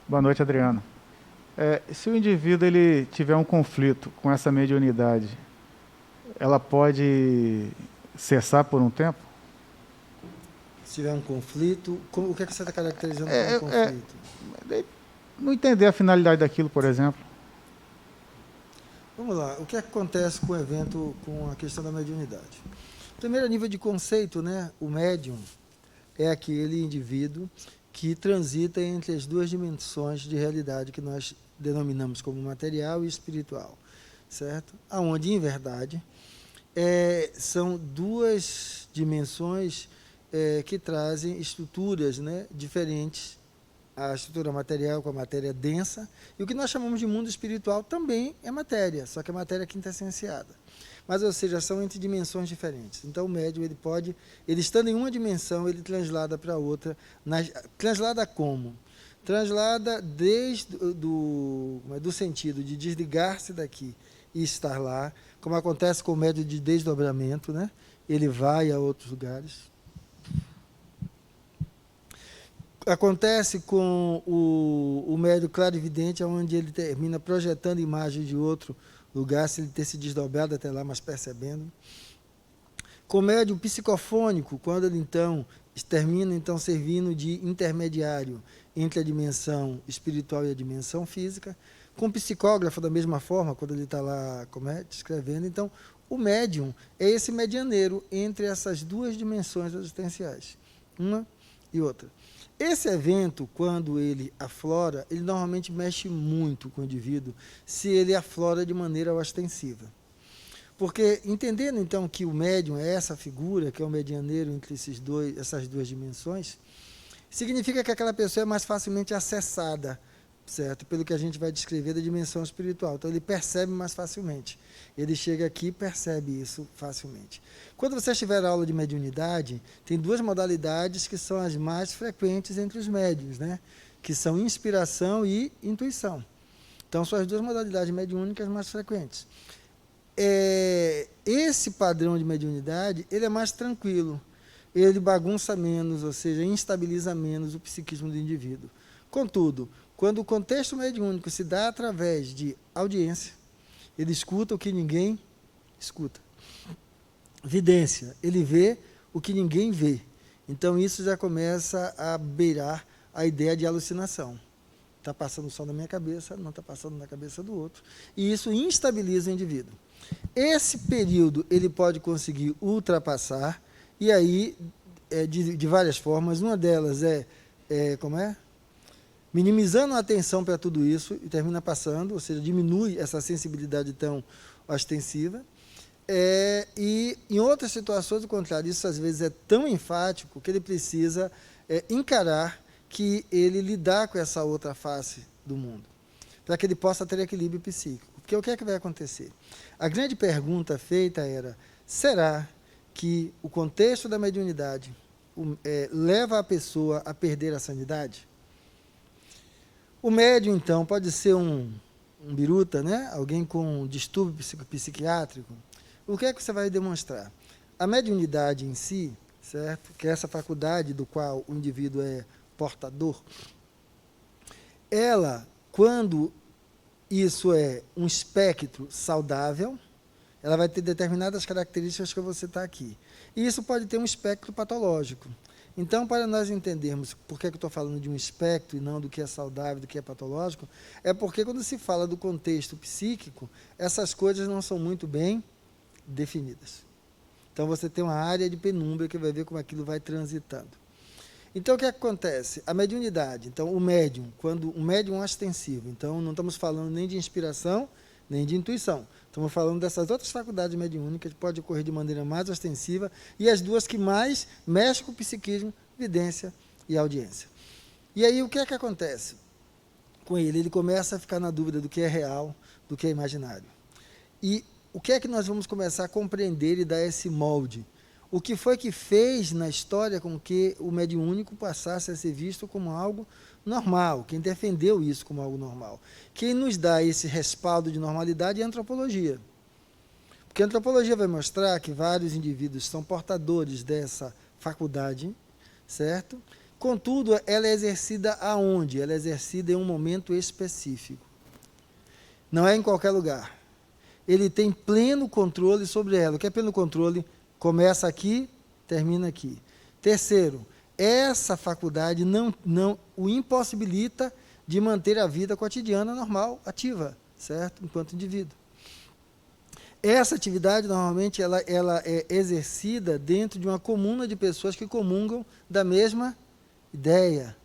Boa noite, Adriano. Se o indivíduo ele tiver um conflito com essa mediunidade, ela pode cessar por um tempo? Se tiver um conflito, o que é que você está caracterizando como conflito? Não entender a finalidade daquilo, por exemplo. Vamos lá, o que acontece com o evento, com a questão da mediunidade? Primeiro, a nível de conceito, né? O médium é aquele indivíduo que transita entre as duas dimensões de realidade que nós denominamos como material e espiritual, certo? Aonde, em verdade, são duas dimensões que trazem estruturas, né, diferentes. A estrutura material com a matéria densa, e o que nós chamamos de mundo espiritual também é matéria, só que é matéria quintessenciada. Mas, ou seja, são entre dimensões diferentes. Então, o médium, ele estando em uma dimensão, ele translada para outra. Translada como? Translada desde do sentido de desligar-se daqui e estar lá, como acontece com o médium de desdobramento, né? Ele vai a outros lugares. Acontece com o médium clarividente, onde ele termina projetando imagem de outro lugar, se ele ter se desdobrado até lá, mas percebendo. Com o médium psicofônico, quando ele então termina então servindo de intermediário entre a dimensão espiritual e a dimensão física. Com o psicógrafo, da mesma forma, quando ele está lá escrevendo. Então, o médium é esse medianeiro entre essas duas dimensões existenciais, uma e outra. Esse evento, quando ele aflora, ele normalmente mexe muito com o indivíduo, se ele aflora de maneira ostensiva. Porque, entendendo então que o médium é essa figura, que é o medianeiro entre essas duas dimensões, significa que aquela pessoa é mais facilmente acessada, certo? Pelo que a gente vai descrever da dimensão espiritual. Então, ele percebe mais facilmente. Ele chega aqui e percebe isso facilmente. Quando você estiver na aula de mediunidade, tem duas modalidades que são as mais frequentes entre os médiuns, né? Que são inspiração e intuição. Então, são as duas modalidades mediúnicas mais frequentes. Esse padrão de mediunidade, ele é mais tranquilo. Ele bagunça menos, ou seja, instabiliza menos o psiquismo do indivíduo. Contudo, quando o contexto mediúnico se dá através de audiência, ele escuta o que ninguém escuta. Vidência, ele vê o que ninguém vê. Então, isso já começa a beirar a ideia de alucinação. Está passando só na minha cabeça, não está passando na cabeça do outro. E isso instabiliza o indivíduo. Esse período ele pode conseguir ultrapassar, e aí, de várias formas. Uma delas minimizando a atenção para tudo isso, e termina passando, ou seja, diminui essa sensibilidade tão ostensiva. E em outras situações, do contrário, isso às vezes é tão enfático que ele precisa encarar que ele lidar com essa outra face do mundo, para que ele possa ter equilíbrio psíquico. Porque o que é que vai acontecer? A grande pergunta feita era, será que o contexto da mediunidade leva a pessoa a perder a sanidade? O médium, então, pode ser um biruta, né? Alguém com distúrbio psiquiátrico. O que é que você vai demonstrar? A mediunidade em si, certo? Que é essa faculdade do qual o indivíduo é portador, ela, quando isso é um espectro saudável, ela vai ter determinadas características que eu vou citar aqui. E isso pode ter um espectro patológico. Então, para nós entendermos por que eu estou falando de um espectro e não do que é saudável, do que é patológico, é porque quando se fala do contexto psíquico, essas coisas não são muito bem definidas. Então, você tem uma área de penumbra que vai ver como aquilo vai transitando. Então, o que acontece? A mediunidade, então o médium, quando um médium ostensivo, então não estamos falando nem de inspiração, nem de intuição. Estamos falando dessas outras faculdades mediúnicas que podem ocorrer de maneira mais ostensiva, e as duas que mais mexem com o psiquismo, vidência e audiência. E aí, o que é que acontece com ele? Ele começa a ficar na dúvida do que é real, do que é imaginário. E o que é que nós vamos começar a compreender e dar esse molde? O que foi que fez na história com que o mediúnico passasse a ser visto como algo normal? Quem defendeu isso como algo normal? Quem nos dá esse respaldo de normalidade é a antropologia. Porque a antropologia vai mostrar que vários indivíduos são portadores dessa faculdade, certo? Contudo, ela é exercida aonde? Ela é exercida em um momento específico. Não é em qualquer lugar. Ele tem pleno controle sobre ela. O que é pleno controle? Começa aqui, termina aqui. Terceiro, essa faculdade não o impossibilita de manter a vida cotidiana normal, ativa, certo? Enquanto indivíduo. Essa atividade, normalmente, ela é exercida dentro de uma comuna de pessoas que comungam da mesma ideia.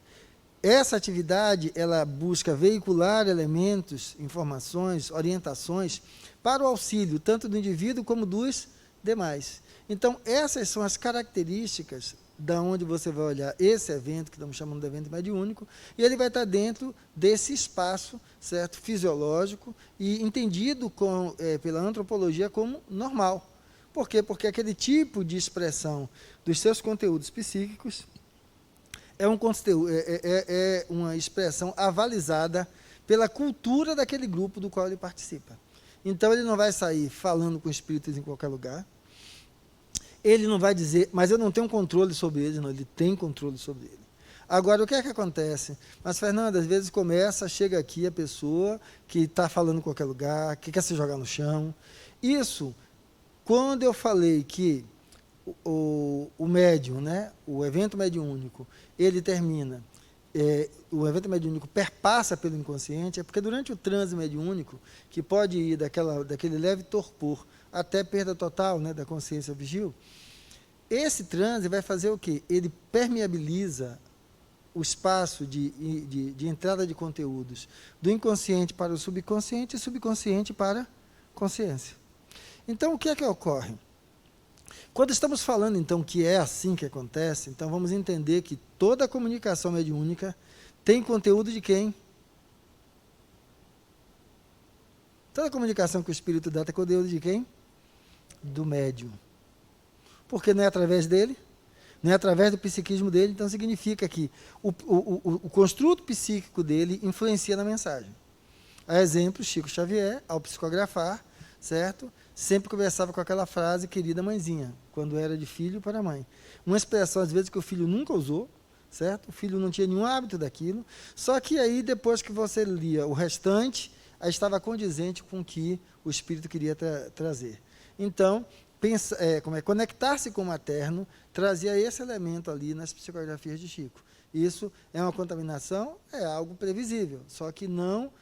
Essa atividade, ela busca veicular elementos, informações, orientações para o auxílio, tanto do indivíduo como dos demais. Então, essas são as características da onde você vai olhar esse evento, que estamos chamando de evento mediúnico, e ele vai estar dentro desse espaço, certo, fisiológico, e entendido pela antropologia como normal. Por quê? Porque aquele tipo de expressão dos seus conteúdos psíquicos é uma expressão avalizada pela cultura daquele grupo do qual ele participa. Então, ele não vai sair falando com espíritos em qualquer lugar. Ele não vai dizer, mas eu não tenho controle sobre ele. Não, ele tem controle sobre ele. Agora, o que é que acontece? Mas, Fernanda, às vezes chega aqui a pessoa que está falando em qualquer lugar, que quer se jogar no chão. Isso, quando eu falei que o médium, né, o evento mediúnico, ele termina, o evento mediúnico perpassa pelo inconsciente, é porque durante o transe mediúnico, que pode ir daquele leve torpor até perda total, né, da consciência vigil, esse transe vai fazer o quê? Ele permeabiliza o espaço de entrada de conteúdos do inconsciente para o subconsciente e subconsciente para a consciência. Então, o que é que ocorre? Quando estamos falando, então, que é assim que acontece, então vamos entender que toda a comunicação mediúnica tem conteúdo de quem? Toda a comunicação que o Espírito dá tem conteúdo de quem? Do médium. Porque não é através dele, não é através do psiquismo dele, então significa que o construto psíquico dele influencia na mensagem. A exemplo, Chico Xavier, ao psicografar, certo? Sempre conversava com aquela frase, querida mãezinha, quando era de filho para mãe. Uma expressão, às vezes, que o filho nunca usou, certo? O filho não tinha nenhum hábito daquilo, só que aí, depois que você lia o restante, aí estava condizente com o que o espírito queria trazer. Então, conectar-se com o materno trazia esse elemento ali nas psicografias de Chico. Isso é uma contaminação, é algo previsível, só que não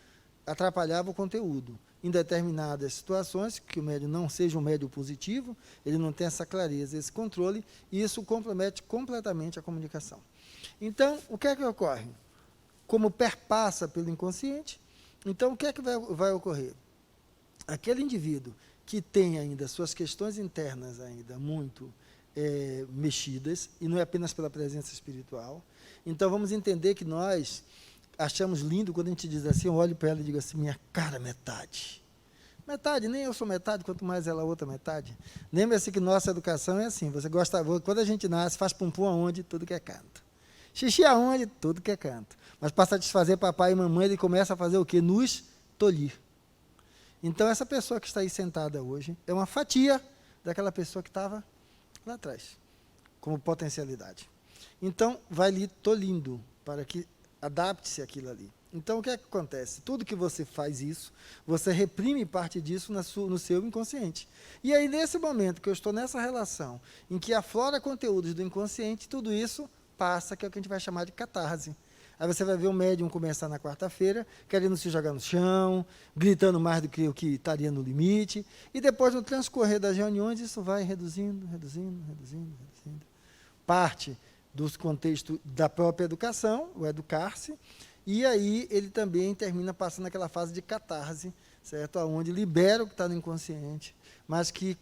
atrapalhava o conteúdo. Em determinadas situações, que o médium não seja um médium positivo, ele não tem essa clareza, esse controle, e isso compromete completamente a comunicação. Então, o que é que ocorre? Como perpassa pelo inconsciente, então o que é que vai ocorrer? Aquele indivíduo que tem ainda suas questões internas ainda muito mexidas, e não é apenas pela presença espiritual, então vamos entender que nós achamos lindo quando a gente diz assim, eu olho para ela e digo assim, minha cara metade. Metade, nem eu sou metade, quanto mais ela outra metade. Lembre-se que nossa educação é assim, você gosta, quando a gente nasce, faz pumpum aonde? Tudo que é canto. Xixi aonde? Tudo que é canto. Mas para satisfazer papai e mamãe, ele começa a fazer o quê? Nos tolir. Então, essa pessoa que está aí sentada hoje é uma fatia daquela pessoa que estava lá atrás, como potencialidade. Então, vai lhe tolindo para que adapte-se àquilo ali. Então, o que é que acontece? Tudo que você faz isso, você reprime parte disso no seu inconsciente. E aí, nesse momento que eu estou nessa relação, em que aflora conteúdos do inconsciente, tudo isso passa, que é o que a gente vai chamar de catarse. Aí você vai ver o médium começar na quarta-feira, querendo se jogar no chão, gritando mais do que o que estaria no limite, e depois, no transcorrer das reuniões, isso vai reduzindo. Parte do contexto da própria educação, o educar-se, e aí ele também termina passando aquela fase de catarse, certo? Onde libera o que está no inconsciente, mas que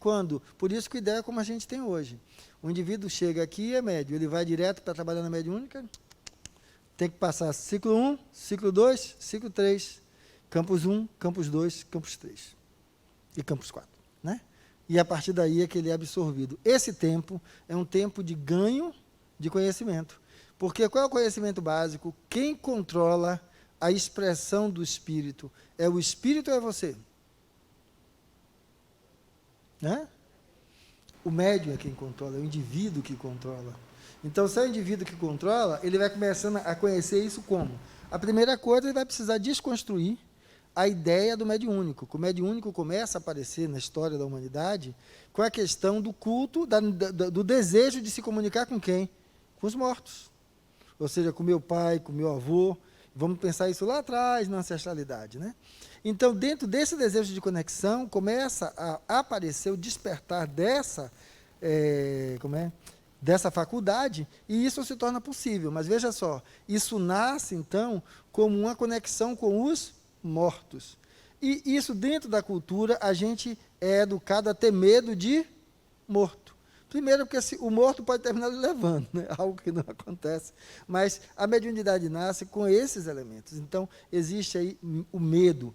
por isso que a ideia é como a gente tem hoje. O indivíduo chega aqui, é médio, ele vai direto para trabalhar na mediúnica, tem que passar ciclo 1, ciclo 2, ciclo 3, campus 1, campus 2, campus 3 e campus 4, né? E a partir daí é que ele é absorvido. Esse tempo é um tempo de ganho de conhecimento. Porque qual é o conhecimento básico? Quem controla a expressão do espírito? É o espírito ou é você? Né? O médium é quem controla, é o indivíduo que controla. Então, se é o indivíduo que controla, ele vai começando a conhecer isso como? A primeira coisa, ele vai precisar desconstruir a ideia do mediúnico. O mediúnico começa a aparecer na história da humanidade com a questão do culto, do desejo de se comunicar com quem? Com os mortos. Ou seja, com meu pai, com meu avô. Vamos pensar isso lá atrás, na ancestralidade, né? Então, dentro desse desejo de conexão, começa a aparecer o despertar dessa faculdade, e isso se torna possível. Mas veja só, isso nasce, então, como uma conexão com os mortos. E isso, dentro da cultura, a gente é educado a ter medo de morto. Primeiro, porque o morto pode terminar levando, né? Algo que não acontece. Mas a mediunidade nasce com esses elementos. Então, existe aí o medo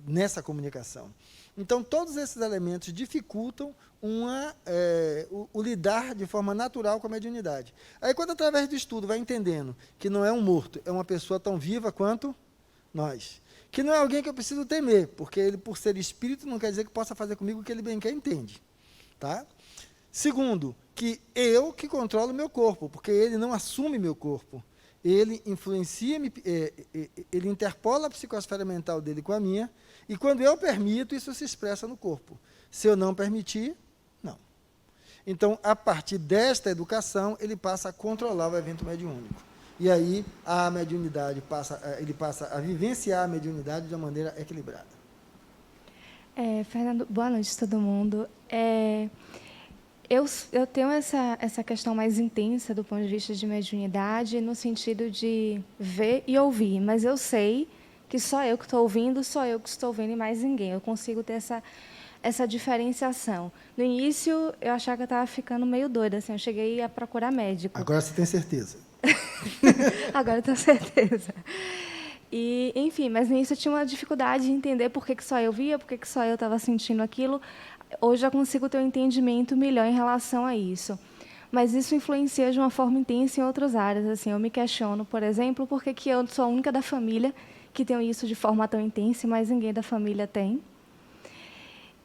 nessa comunicação. Então, todos esses elementos dificultam o lidar de forma natural com a mediunidade. Aí, quando através do estudo vai entendendo que não é um morto, é uma pessoa tão viva quanto nós. Que não é alguém que eu preciso temer, porque ele, por ser espírito, não quer dizer que possa fazer comigo o que ele bem quer, entende. Tá? Segundo, que eu que controlo o meu corpo, porque ele não assume meu corpo. Ele influencia, ele interpola a psicosfera mental dele com a minha, e quando eu permito, isso se expressa no corpo. Se eu não permitir, não. Então, a partir desta educação, ele passa a controlar o evento mediúnico. E aí, a mediunidade ele passa a vivenciar a mediunidade de uma maneira equilibrada. Fernando, boa noite a todo mundo. Eu tenho essa questão mais intensa do ponto de vista de mediunidade, no sentido de ver e ouvir, mas eu sei que só eu que estou ouvindo, só eu que estou vendo e mais ninguém. Eu consigo ter essa diferenciação. No início, eu achava que eu estava ficando meio doida, assim, eu cheguei a procurar médico. Agora você tem certeza? Agora eu tenho certeza. E, enfim, mas no início eu tinha uma dificuldade de entender por que só eu via, por que só eu estava sentindo aquilo. Hoje eu consigo ter um entendimento melhor em relação a isso. Mas isso influencia de uma forma intensa em outras áreas. Assim, eu me questiono, por exemplo, por que eu sou a única da família que tem isso de forma tão intensa, mas ninguém da família tem.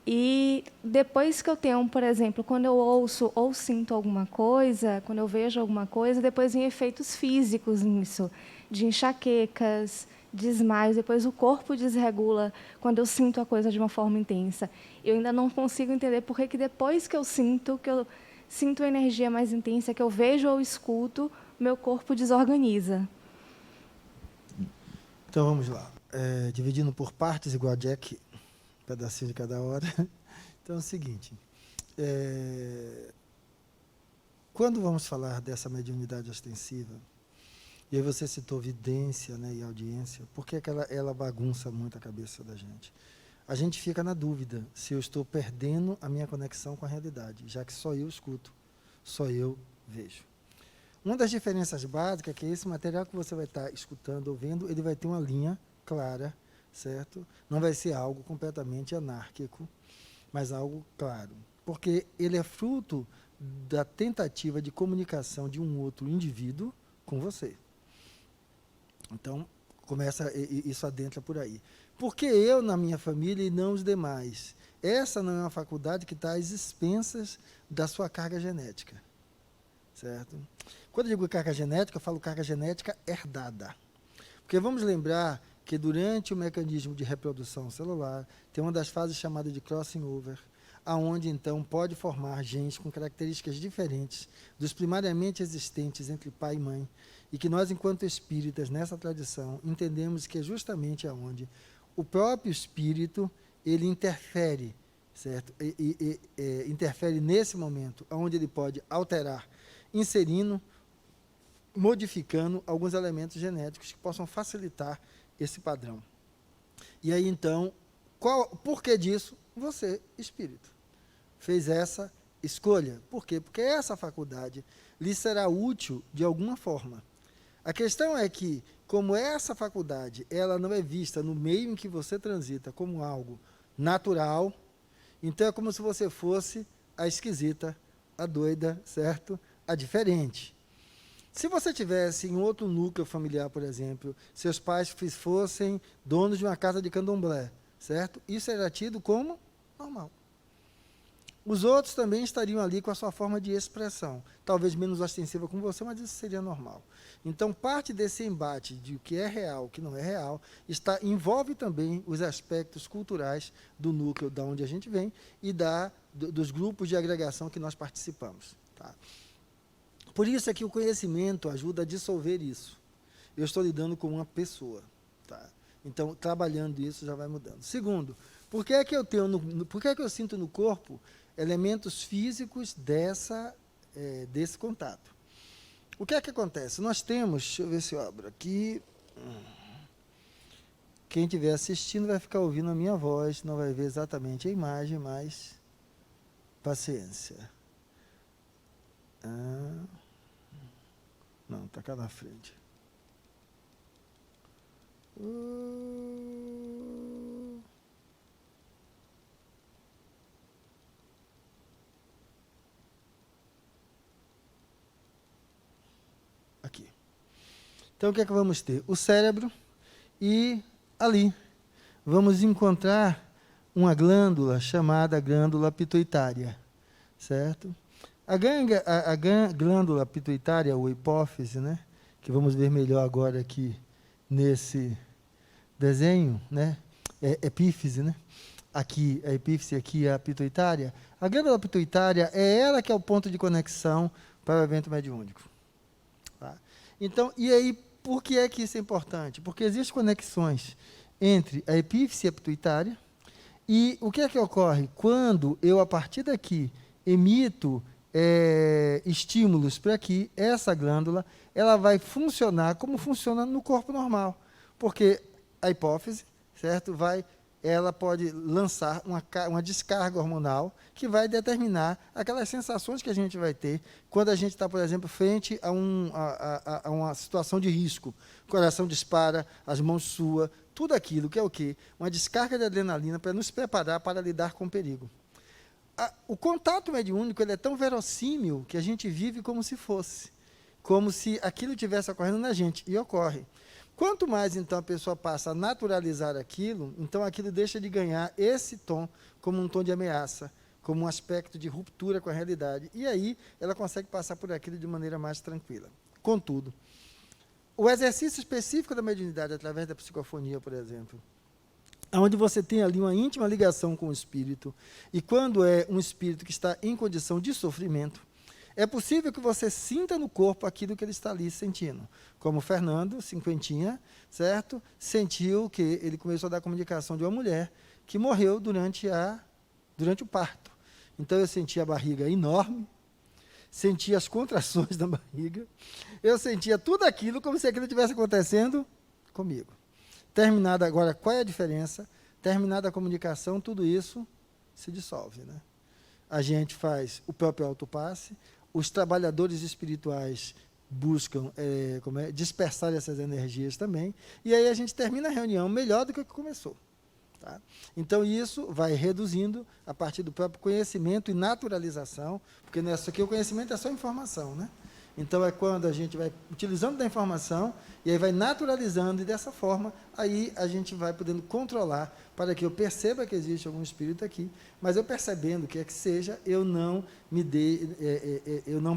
E depois que eu tenho, por exemplo, quando eu ouço ou sinto alguma coisa, quando eu vejo alguma coisa, depois vem efeitos físicos nisso, de enxaquecas, desmaios, depois o corpo desregula quando eu sinto a coisa de uma forma intensa. Eu ainda não consigo entender por que depois que eu sinto a energia mais intensa, que eu vejo ou escuto, meu corpo desorganiza. Então, vamos lá. Dividindo por partes, igual a Jack, um pedacinho de cada hora. Então, é o seguinte. Quando vamos falar dessa mediunidade ostensiva, e aí você citou vidência, né, e audiência, por que ela bagunça muito a cabeça da gente? A gente fica na dúvida se eu estou perdendo a minha conexão com a realidade, já que só eu escuto, só eu vejo. Uma das diferenças básicas é que esse material que você vai estar escutando ou vendo, ele vai ter uma linha clara, certo? Não vai ser algo completamente anárquico, mas algo claro. Porque ele é fruto da tentativa de comunicação de um outro indivíduo com você. Então, isso adentra por aí. Por que eu na minha família e não os demais? Essa não é uma faculdade que está às expensas da sua carga genética. Certo? Quando eu digo carga genética, eu falo carga genética herdada. Porque vamos lembrar que durante o mecanismo de reprodução celular, tem uma das fases chamada de crossing over, aonde então pode formar genes com características diferentes dos primariamente existentes entre pai e mãe, e que nós, enquanto espíritas, nessa tradição, entendemos que é justamente aonde o próprio espírito, ele interfere, certo? Interfere nesse momento, onde ele pode alterar, inserindo, modificando alguns elementos genéticos que possam facilitar esse padrão. E aí, então, por que disso? Você, espírito, fez essa escolha. Por quê? Porque essa faculdade lhe será útil de alguma forma. A questão é que, como essa faculdade ela não é vista no meio em que você transita como algo natural, então é como se você fosse a esquisita, a doida, certo? A diferente. Se você tivesse em outro núcleo familiar, por exemplo, seus pais fossem donos de uma casa de candomblé, certo? Isso era tido como normal. Os outros também estariam ali com a sua forma de expressão, talvez menos ostensiva com você, mas isso seria normal. Então, parte desse embate de o que é real, o que não é real, envolve também os aspectos culturais do núcleo da onde a gente vem e dos grupos de agregação que nós participamos. Tá? Por isso é que o conhecimento ajuda a dissolver isso. Eu estou lidando com uma pessoa. Tá? Então, trabalhando isso já vai mudando. Segundo, por que é que eu sinto no corpo elementos físicos desse contato? O que é que acontece? Nós temos, deixa eu ver se eu abro aqui. Quem estiver assistindo vai ficar ouvindo a minha voz, não vai ver exatamente a imagem, mas paciência. Não, está cá na frente. Aqui. Então, o que é que vamos ter? O cérebro e ali vamos encontrar uma glândula chamada glândula pituitária, certo? A glândula pituitária, ou hipófise, né, que vamos ver melhor agora aqui nesse desenho, né, epífise, né? Aqui a epífise, aqui a pituitária. A glândula pituitária é ela que é o ponto de conexão para o evento mediúnico. Tá? Então, e aí, por que é que isso é importante? Porque existem conexões entre a epífise e a pituitária, e o que é que ocorre? Quando eu, a partir daqui, emito estímulos para que essa glândula ela vai funcionar como funciona no corpo normal. Porque a hipófise, certo, ela pode lançar uma descarga hormonal que vai determinar aquelas sensações que a gente vai ter quando a gente está, por exemplo, frente a uma situação de risco. O coração dispara, as mãos suam, tudo aquilo que é o quê? Uma descarga de adrenalina para nos preparar para lidar com o perigo. O contato mediúnico ele é tão verossímil que a gente vive como se fosse, como se aquilo estivesse ocorrendo na gente, e ocorre. Quanto mais, então, a pessoa passa a naturalizar aquilo, então aquilo deixa de ganhar esse tom como um tom de ameaça, como um aspecto de ruptura com a realidade, e aí ela consegue passar por aquilo de maneira mais tranquila. Contudo, o exercício específico da mediunidade, através da psicofonia, por exemplo, onde você tem ali uma íntima ligação com o espírito, e quando é um espírito que está em condição de sofrimento, é possível que você sinta no corpo aquilo que ele está ali sentindo. Como o Fernando, cinquentinha, certo? Sentiu que ele começou a dar comunicação de uma mulher que morreu durante o parto. Então, eu senti a barriga enorme, senti as contrações da barriga, eu sentia tudo aquilo como se aquilo estivesse acontecendo comigo. Terminada agora, qual é a diferença? Terminada a comunicação, tudo isso se dissolve, né? A gente faz o próprio autopasse, os trabalhadores espirituais buscam dispersar essas energias também, e aí a gente termina a reunião melhor do que o que começou. Tá? Então, isso vai reduzindo a partir do próprio conhecimento e naturalização, porque isso aqui, o conhecimento é só informação, né? Então, é quando a gente vai utilizando da informação, e aí vai naturalizando, e dessa forma, aí a gente vai podendo controlar, para que eu perceba que existe algum espírito aqui, mas eu percebendo o que é que seja, eu não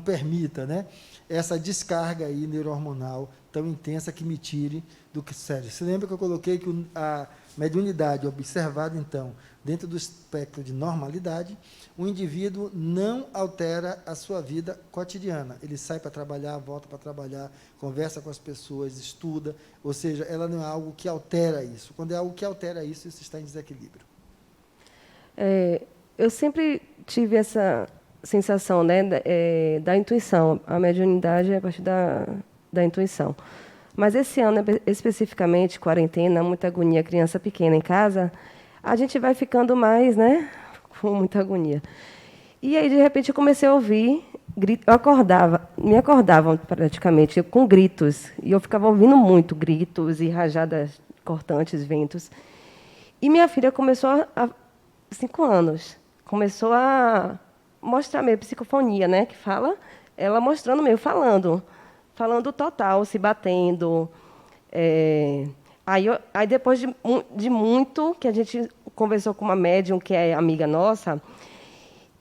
permita, né, essa descarga aí neurohormonal tão intensa que me tire do que sério. Você lembra que eu coloquei que a mediunidade observada, então, dentro do espectro de normalidade, o indivíduo não altera a sua vida cotidiana. Ele sai para trabalhar, volta para trabalhar, conversa com as pessoas, estuda, ou seja, ela não é algo que altera isso. Quando é algo que altera isso, isso está em desequilíbrio. Eu sempre tive essa sensação, né, da intuição. A mediunidade é a partir da intuição. Mas esse ano, especificamente, quarentena, muita agonia, criança pequena em casa, a gente vai ficando mais, né, com muita agonia. E aí, de repente, eu comecei a ouvir, me acordavam praticamente com gritos, e eu ficava ouvindo muito gritos e rajadas cortantes, ventos. E minha filha começou 5 anos, começou a mostrar meio psicofonia, né, que fala, ela mostrando meio, falando total, se batendo. Aí depois de muito, que a gente conversou com uma médium, que é amiga nossa,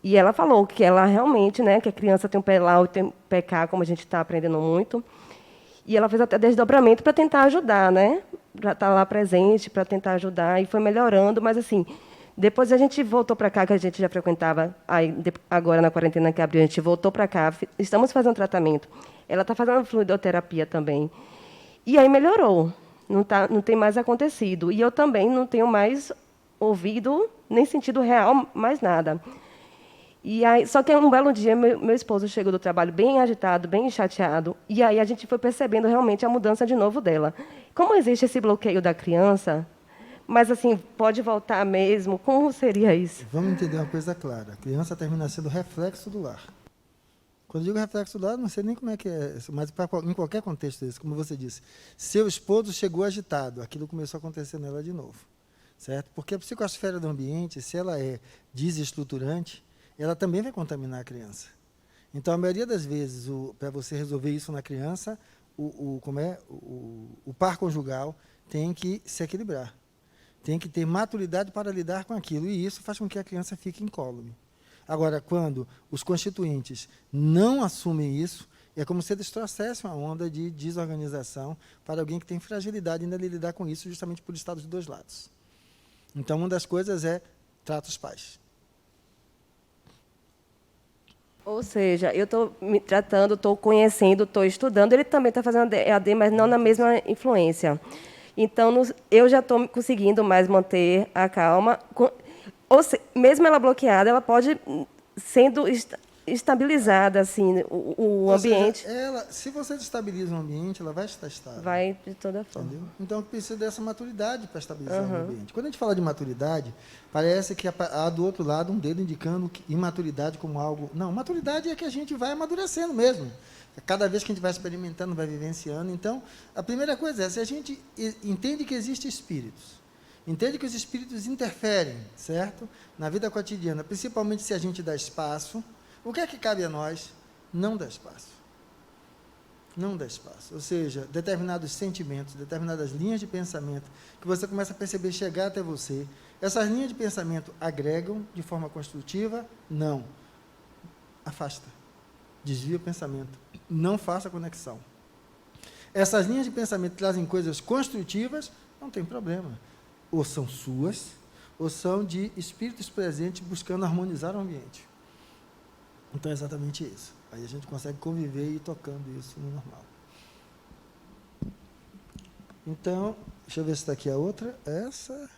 E ela falou que ela realmente, né, que a criança tem um pé lá e tem um pé cá, como a gente está aprendendo muito. E ela fez até desdobramento para tentar ajudar, né? Para estar lá presente, para tentar ajudar. E foi melhorando, mas assim, depois a gente voltou para cá, que a gente já frequentava, aí, agora na quarentena que abriu, a gente voltou para cá, estamos fazendo tratamento. Ela está fazendo fluidoterapia também. E aí melhorou, não tem mais acontecido. E eu também não tenho mais ouvido, nem sentido real, mais nada. E aí, só que um belo dia, meu esposo chegou do trabalho bem agitado, bem chateado, e aí a gente foi percebendo realmente a mudança de novo dela. Como existe esse bloqueio da criança, mas assim, pode voltar mesmo, como seria isso? Vamos entender uma coisa clara. A criança termina sendo reflexo do lar. Quando eu digo reflexo do lar, não sei nem como é que é, mas em qualquer contexto desse, como você disse, seu esposo chegou agitado, aquilo começou a acontecer nela de novo, certo? Porque a psicosfera do ambiente, se ela é desestruturante, ela também vai contaminar a criança. Então, a maioria das vezes, para você resolver isso na criança, o par conjugal tem que se equilibrar. Tem que ter maturidade para lidar com aquilo, e isso faz com que a criança fique incólume. Agora, quando os constituintes não assumem isso, é como se eles trouxessem uma onda de desorganização para alguém que tem fragilidade ainda de lidar com isso, justamente por estar dos dois lados. Então, uma das coisas é trata os pais. Ou seja, eu estou me tratando, estou conhecendo, estou estudando, ele também está fazendo EAD, mas não na mesma influência. Então, eu já estou conseguindo mais manter a calma. Mesmo ela bloqueada, ela pode sendo estabilizada, assim, o ambiente. Seja, se você estabiliza o ambiente, ela vai estar estável. Vai de toda forma. Entendeu? Então, precisa dessa maturidade para estabilizar o ambiente. Quando a gente fala de maturidade, parece que há do outro lado um dedo indicando imaturidade como algo... Não, maturidade é que a gente vai amadurecendo mesmo. Cada vez que a gente vai experimentando, vai vivenciando. Então, a primeira coisa é, se a gente entende que existem espíritos, entende que os espíritos interferem, certo? Na vida cotidiana, principalmente se a gente dá espaço, o que é que cabe a nós? Não dá espaço. Não dá espaço. Ou seja, determinados sentimentos, determinadas linhas de pensamento, que você começa a perceber chegar até você. Essas linhas de pensamento agregam de forma construtiva? Não. Afasta. Desvia o pensamento. Não faça conexão. Essas linhas de pensamento trazem coisas construtivas? Não tem problema. Ou são suas, ou são de espíritos presentes buscando harmonizar o ambiente. Então, é exatamente isso. Aí a gente consegue conviver e ir tocando isso no normal. Então, deixa eu ver se está aqui a outra. Essa.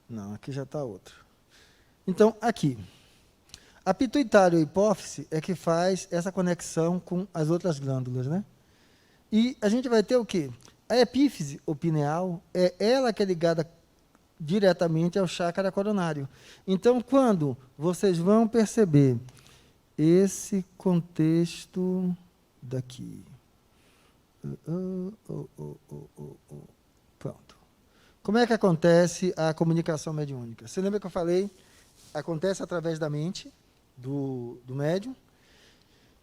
Não, aqui já está a outra. Então, aqui. A pituitária ou hipófise é que faz essa conexão com as outras glândulas, né? E a gente vai ter o quê? A epífise, ou pineal, é ela que é ligada diretamente ao chakra coronário. Então, quando vocês vão perceber esse contexto daqui. Pronto. Como é que acontece a comunicação mediúnica? Você lembra que eu falei? Acontece através da mente do médium,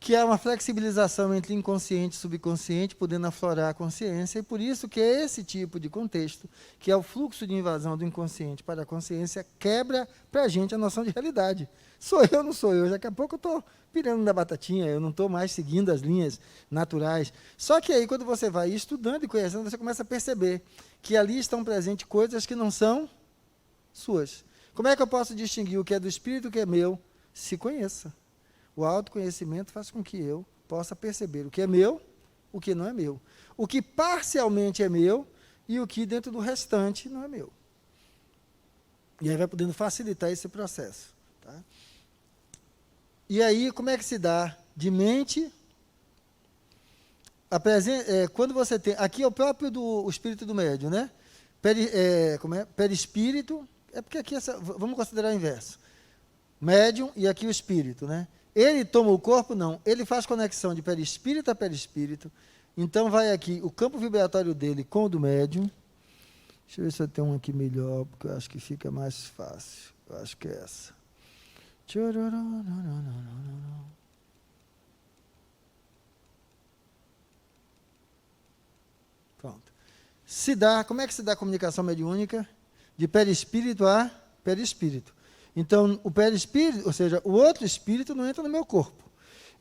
que é uma flexibilização entre inconsciente e subconsciente, podendo aflorar a consciência, e por isso que esse tipo de contexto, que é o fluxo de invasão do inconsciente para a consciência, quebra para a gente a noção de realidade. Sou eu, não sou eu. Daqui a pouco eu estou pirando na batatinha, eu não estou mais seguindo as linhas naturais. Só que aí, quando você vai estudando e conhecendo, você começa a perceber que ali estão presentes coisas que não são suas. Como é que eu posso distinguir o que é do espírito e o que é meu? Se conheça. O autoconhecimento faz com que eu possa perceber o que é meu, o que não é meu. O que parcialmente é meu e o que dentro do restante não é meu. E aí vai podendo facilitar esse processo. Tá? E aí, como é que se dá? De mente, quando você tem... Aqui é o próprio o espírito do médium, né? Perispírito, é porque aqui, vamos considerar o inverso. Médium e aqui o espírito, né? Ele toma o corpo? Não. Ele faz conexão de perispírito a perispírito. Então, vai aqui o campo vibratório dele com o do médium. Deixa eu ver se eu tenho um aqui melhor, porque eu acho que fica mais fácil. Eu acho que é essa. Pronto. Como é que se dá a comunicação mediúnica? De perispírito a perispírito. Então, o perispírito, ou seja, o outro espírito não entra no meu corpo.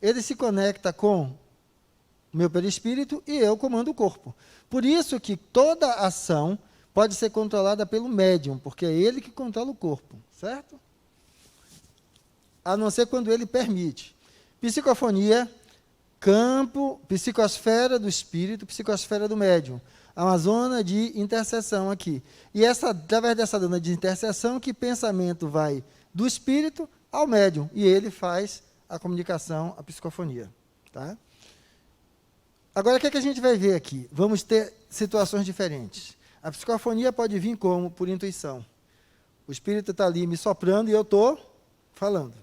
Ele se conecta com o meu perispírito e eu comando o corpo. Por isso que toda ação pode ser controlada pelo médium, porque é ele que controla o corpo, certo? A não ser quando ele permite. Psicofonia, campo, psicosfera do espírito, psicosfera do médium. Há uma zona de interseção aqui. E através dessa zona de interseção, que pensamento vai do espírito ao médium. E ele faz a comunicação, a psicofonia. Tá? Agora, o que é que a gente vai ver aqui? Vamos ter situações diferentes. A psicofonia pode vir como? Por intuição. O espírito está ali me soprando e eu estou falando.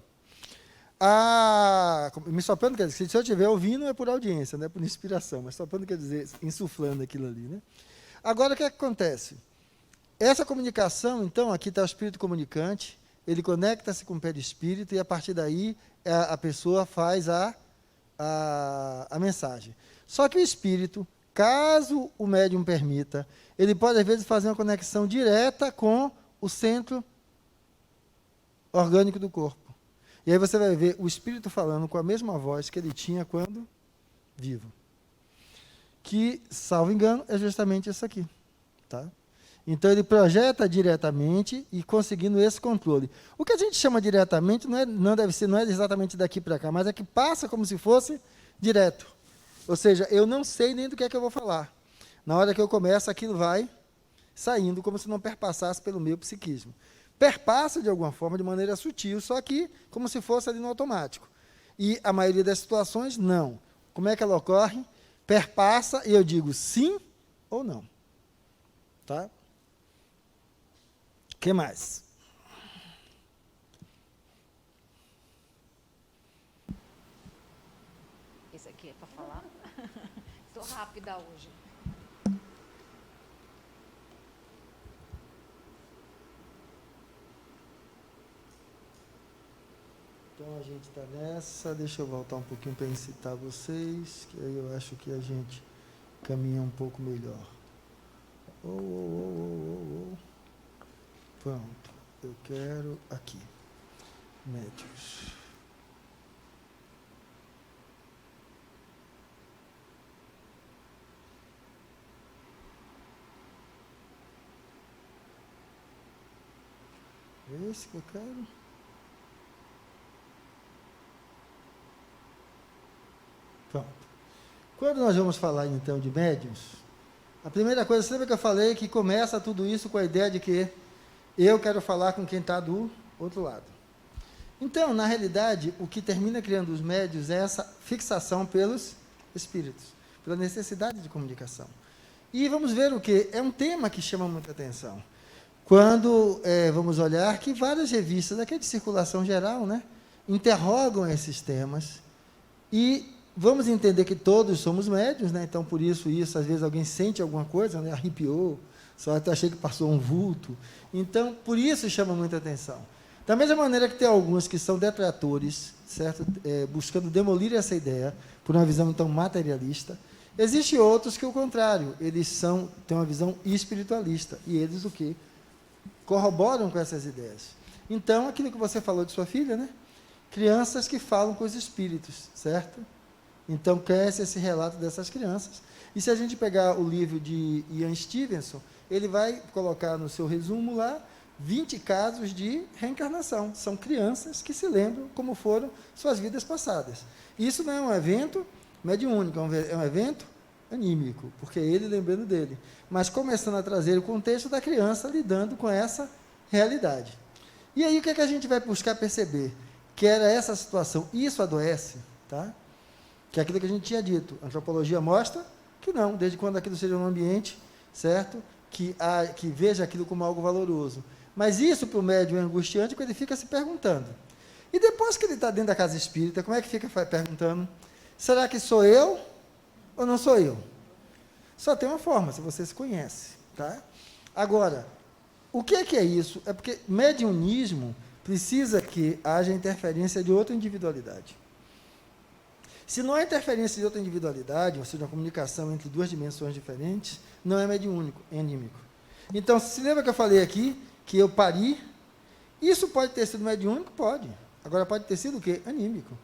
Me soprando, quer dizer, se eu estiver ouvindo é por audiência, não é por inspiração, mas soprando quer dizer insuflando aquilo ali. Né? Agora, o que acontece? Essa comunicação, então, aqui está o espírito comunicante, ele conecta-se com o perispírito e, a partir daí, a pessoa faz a mensagem. Só que o espírito, caso o médium permita, ele pode, às vezes, fazer uma conexão direta com o centro orgânico do corpo. E aí você vai ver o espírito falando com a mesma voz que ele tinha quando vivo. Que, salvo engano, é justamente isso aqui. Tá? Então, ele projeta diretamente e conseguindo esse controle. O que a gente chama diretamente não é exatamente daqui para cá, mas é que passa como se fosse direto. Ou seja, eu não sei nem do que é que eu vou falar. Na hora que eu começo, aquilo vai saindo como se não perpassasse pelo meu psiquismo. Perpassa de alguma forma, de maneira sutil, só que como se fosse ali no automático. E a maioria das situações, não. Como é que ela ocorre? Perpassa e eu digo sim ou não. Tá? O que mais? Esse aqui é para falar? Estou rápida hoje. Então, a gente está nessa. Deixa eu voltar um pouquinho para incitar vocês, que aí eu acho que a gente caminha um pouco melhor. Pronto. Eu quero aqui. Médios. Esse que eu quero. Pronto. Quando nós vamos falar, então, de médiuns, a primeira coisa, você lembra que eu falei que começa tudo isso com a ideia de que eu quero falar com quem está do outro lado. Então, na realidade, o que termina criando os médiuns é essa fixação pelos espíritos, pela necessidade de comunicação. E vamos ver o que? É um tema que chama muita atenção. Quando vamos olhar que várias revistas, aqui de circulação geral, né, interrogam esses temas e vamos entender que todos somos médiuns, né? Então, por isso, às vezes alguém sente alguma coisa, né? Arrepiou, só até achei que passou um vulto. Então, por isso chama muita atenção. Da mesma maneira que tem alguns que são detratores, certo? Buscando demolir essa ideia, por uma visão, então, materialista. Existem outros que, o contrário, eles têm uma visão espiritualista, e eles o quê? Corroboram com essas ideias. Então, aquilo que você falou de sua filha, né? Crianças que falam com os espíritos, certo? Então, cresce esse relato dessas crianças. E se a gente pegar o livro de Ian Stevenson, ele vai colocar no seu resumo lá 20 casos de reencarnação. São crianças que se lembram como foram suas vidas passadas. Isso não é um evento mediúnico, é um evento anímico, porque é ele lembrando dele. Mas começando a trazer o contexto da criança lidando com essa realidade. E aí o que é que a gente vai buscar perceber? Que era essa situação. Isso adoece, tá? Que é aquilo que a gente tinha dito. A antropologia mostra que não, desde quando aquilo seja um ambiente, certo? Que veja aquilo como algo valoroso. Mas isso para o médium é angustiante, porque ele fica se perguntando. E depois que ele está dentro da casa espírita, como é que fica perguntando? Será que sou eu ou não sou eu? Só tem uma forma, se você se conhece. Tá? Agora, o que é isso? É porque mediunismo precisa que haja interferência de outra individualidade. Se não há interferência de outra individualidade, ou seja, uma comunicação entre duas dimensões diferentes, não é mediúnico, é anímico. Então, se lembra que eu falei aqui, que eu pari, Isso pode ter sido mediúnico? Pode. Agora, pode ter sido o quê? Anímico.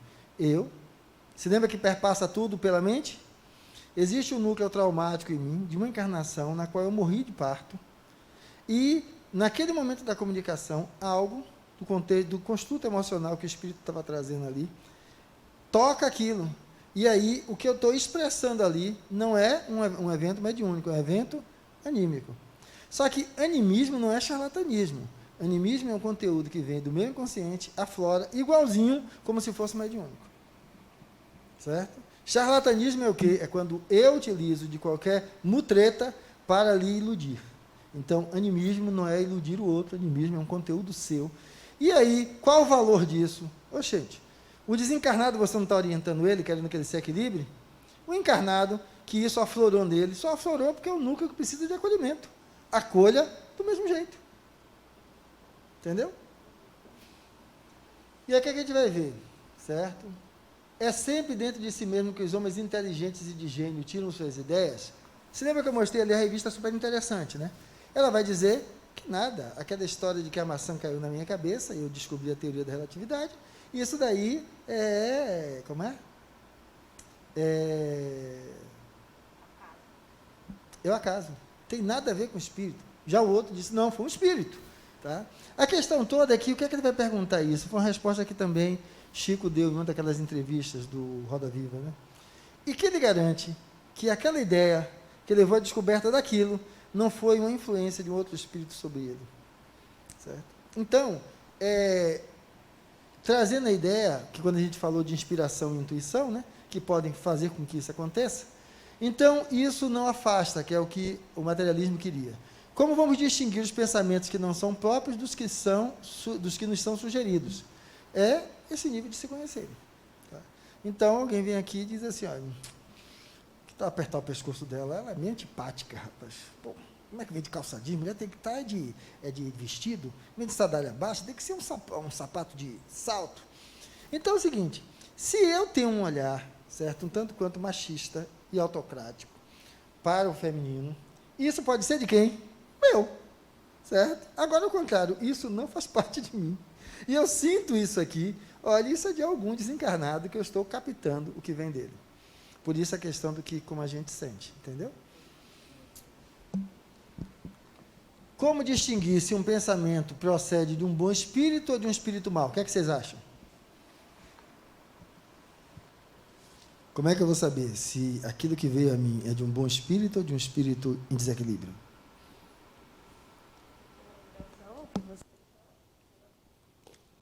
Se lembra que perpassa tudo pela mente? Existe um núcleo traumático em mim, de uma encarnação, na qual eu morri de parto, e, naquele momento da comunicação, algo do contexto, do construto emocional que o espírito estava trazendo ali, toca aquilo. E aí, o que eu estou expressando ali não é um evento mediúnico, é um evento anímico. Só que animismo não é charlatanismo. Animismo é um conteúdo que vem do meu inconsciente, aflora, igualzinho como se fosse mediúnico. Certo? Charlatanismo é o quê? É quando eu utilizo de qualquer mutreta para lhe iludir. Então, animismo não é iludir o outro, animismo é um conteúdo seu. E aí, qual o valor disso? Oxente, o desencarnado, você não está orientando ele, querendo que ele se equilibre? O encarnado, que isso aflorou nele, só aflorou porque é um núcleo que precisa de acolhimento. Acolha do mesmo jeito. Entendeu? E aí o que a gente vai ver? Certo? É sempre dentro de si mesmo que os homens inteligentes e de gênio tiram suas ideias. Você lembra que eu mostrei ali a revista super interessante, né? Ela vai dizer que nada, aquela história de que a maçã caiu na minha cabeça, e eu descobri a teoria da relatividade, e isso daí como é? É o acaso. Tem nada a ver com o espírito. Já o outro disse, não, foi um espírito. Tá? A questão toda é que, o que é que ele vai perguntar isso? Foi uma resposta que também Chico deu em uma daquelas entrevistas do Roda Viva. Né? E que ele garante que aquela ideia que levou à descoberta daquilo não foi uma influência de um outro espírito sobre ele. Certo? Então, trazendo a ideia, que quando a gente falou de inspiração e intuição, né, que podem fazer com que isso aconteça, então isso não afasta, que é o que o materialismo queria. Como vamos distinguir os pensamentos que não são próprios dos que nos são sugeridos? É esse nível de se conhecerem. Tá? Então, alguém vem aqui e diz assim, olha, que tal apertar o pescoço dela? Ela é meio antipática, rapaz. Pô, como é que vem de calça jeans? Mulher tem que estar de vestido, vem de sandália baixa, tem que ser um sapato de salto. Então é o seguinte, se eu tenho um olhar, certo, um tanto quanto machista e autocrático para o feminino, isso pode ser de quem? Meu, certo? Agora, ao contrário, isso não faz parte de mim. E eu sinto isso aqui, olha, isso é de algum desencarnado que eu estou captando o que vem dele. Por isso a questão do que, como a gente sente, entendeu? Como distinguir se um pensamento procede de um bom espírito ou de um espírito mau? O que é que vocês acham? Como é que eu vou saber se aquilo que veio a mim é de um bom espírito ou de um espírito em desequilíbrio?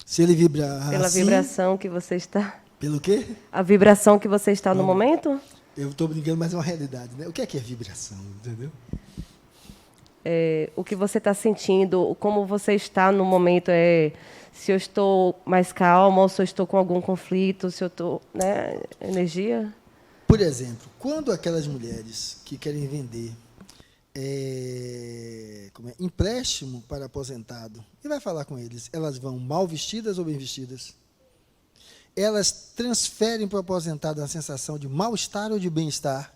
Se ele vibrar Pela assim, vibração que você está. Pelo quê? A vibração que você está no momento? Eu estou brincando, mas é uma realidade, né? O que é vibração, entendeu? O que você está sentindo, como você está no momento, se eu estou mais calma ou se eu estou com algum conflito, se eu estou, né, energia. Por exemplo, quando aquelas mulheres que querem vender empréstimo para aposentado, e vai falar com eles, elas vão mal vestidas ou bem vestidas? Elas transferem para o aposentado a sensação de mal-estar ou de bem-estar?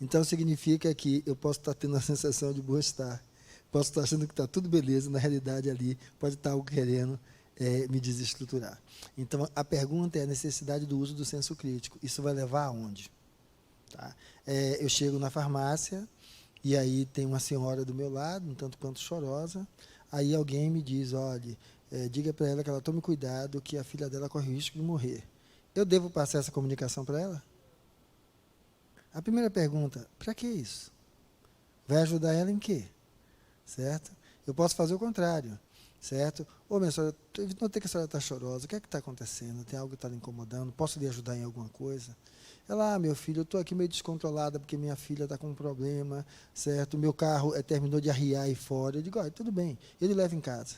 Então, significa que eu posso estar tendo a sensação de bem-estar, posso estar achando que está tudo beleza, na realidade ali pode estar algo querendo me desestruturar. Então, a pergunta é a necessidade do uso do senso crítico. Isso vai levar aonde? Tá? Eu chego na farmácia, e aí tem uma senhora do meu lado, um tanto quanto chorosa, aí alguém me diz, olha, diga para ela que ela tome cuidado, que a filha dela corre risco de morrer. Eu devo passar essa comunicação para ela? A primeira pergunta, para que isso? Vai ajudar ela em quê? Certo? Eu posso fazer o contrário, certo? Ô, minha senhora, eu notei que a senhora está chorosa, o que é que está acontecendo? Tem algo que está lhe incomodando? Posso lhe ajudar em alguma coisa? Ela, meu filho, eu estou aqui meio descontrolada porque minha filha está com um problema, certo? Meu carro terminou de arriar aí fora. Eu digo, olha, tudo bem, eu lhe levo em casa.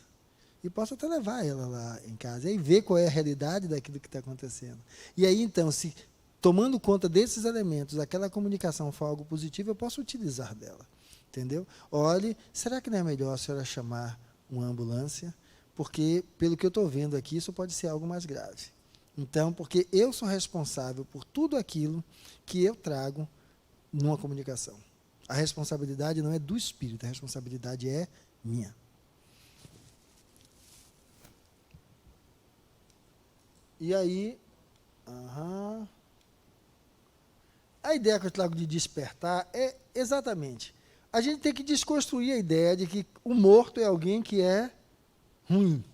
E posso até levar ela lá em casa, e aí ver qual é a realidade daquilo que está acontecendo. E aí, então, se tomando conta desses elementos, aquela comunicação for algo positivo, eu posso utilizar dela. Entendeu? Olhe, será que não é melhor a senhora chamar uma ambulância? Porque, pelo que eu estou vendo aqui, isso pode ser algo mais grave. Então, porque eu sou responsável por tudo aquilo que eu trago numa comunicação. A responsabilidade não é do espírito, a responsabilidade é minha. E aí, a ideia que eu trago de despertar é exatamente, a gente tem que desconstruir a ideia de que o morto é alguém que é ruim.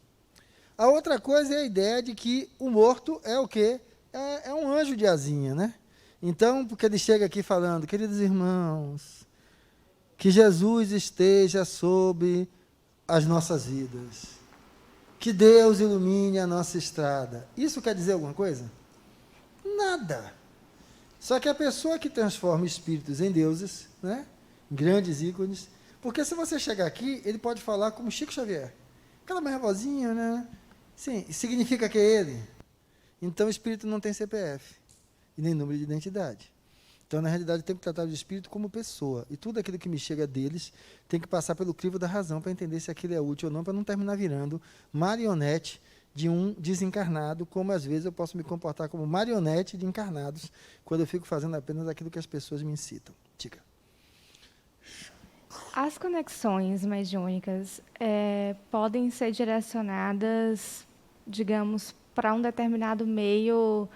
A outra coisa é a ideia de que o morto é o quê? É um anjo de asinha, né? Então, porque ele chega aqui falando, queridos irmãos, que Jesus esteja sobre as nossas vidas, que Deus ilumine a nossa estrada. Isso quer dizer alguma coisa? Nada. Só que a pessoa que transforma espíritos em deuses, né? Grandes ícones, porque se você chegar aqui, ele pode falar como Chico Xavier. Aquela mais vozinha, né? Sim, significa que é ele. Então o espírito não tem CPF e nem número de identidade. Então, na realidade, tem que tratar o espírito como pessoa. E tudo aquilo que me chega deles tem que passar pelo crivo da razão para entender se aquilo é útil ou não, para não terminar virando marionete de um desencarnado, como às vezes eu posso me comportar como marionete de encarnados, quando eu fico fazendo apenas aquilo que as pessoas me incitam. Diga. As conexões mediúnicas podem ser direcionadas, digamos, para um determinado meio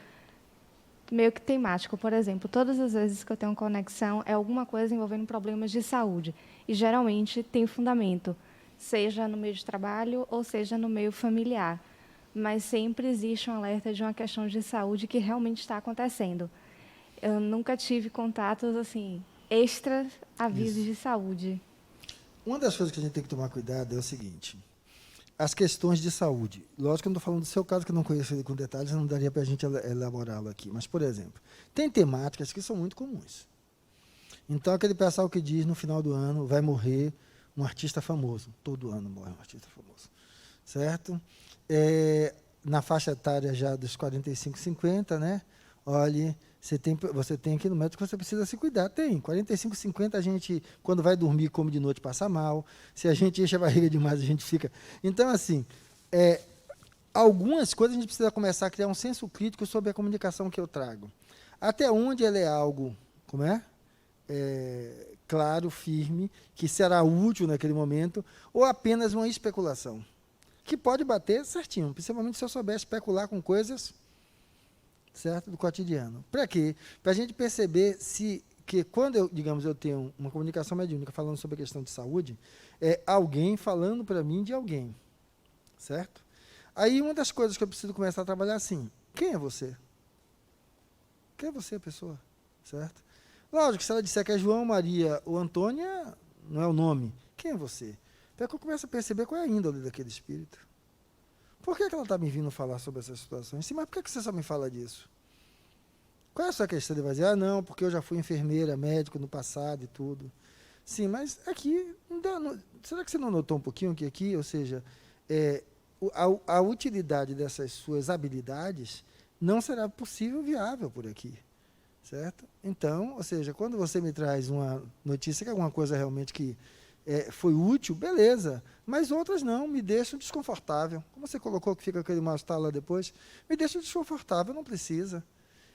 que temático. Por exemplo, todas as vezes que eu tenho conexão é alguma coisa envolvendo problemas de saúde. E geralmente tem fundamento, seja no meio de trabalho ou seja no meio familiar. Mas sempre existe um alerta de uma questão de saúde que realmente está acontecendo. Eu nunca tive contatos assim, extra avisos de saúde. Uma das coisas que a gente tem que tomar cuidado é o seguinte: as questões de saúde. Lógico que eu não estou falando do seu caso, que eu não conheço ele com detalhes, não daria para a gente elaborá-lo aqui. Mas, por exemplo, tem temáticas que são muito comuns. Então, aquele pessoal que diz no final do ano vai morrer um artista famoso. Todo ano morre um artista famoso. Certo? Na faixa etária já dos 45, 50, né? Olhe, você tem aqui no médico que você precisa se cuidar. Tem. 45, 50, a gente, quando vai dormir, come de noite, passa mal. Se a gente enche a barriga demais, a gente fica... Então, assim, algumas coisas a gente precisa começar a criar um senso crítico sobre a comunicação que eu trago. Até onde ela é algo, claro, firme, que será útil naquele momento, ou apenas uma especulação, que pode bater certinho, principalmente se eu souber especular com coisas, certo, do cotidiano. Para quê? Para a gente perceber que quando eu tenho uma comunicação mediúnica falando sobre a questão de saúde, é alguém falando para mim de alguém, certo? Aí uma das coisas que eu preciso começar a trabalhar assim, quem é você? Quem é você, pessoa? Certo? Lógico que se ela disser que é João, Maria ou Antônia, não é o nome. Quem é você? Para que eu comece a perceber qual é a índole daquele espírito. Por que ela está me vindo falar sobre essas situações? Sim, mas por que você só me fala disso? Qual é a sua questão? Ele vai dizer, não, porque eu já fui enfermeira, médico no passado e tudo. Sim, mas aqui, será que você não notou um pouquinho que aqui, ou seja, a utilidade dessas suas habilidades não será possível, viável por aqui, certo? Então, ou seja, quando você me traz uma notícia que alguma coisa realmente que foi útil, beleza, mas outras não, me deixam desconfortável. Como você colocou que fica aquele mal-estar lá depois, me deixa desconfortável, não precisa.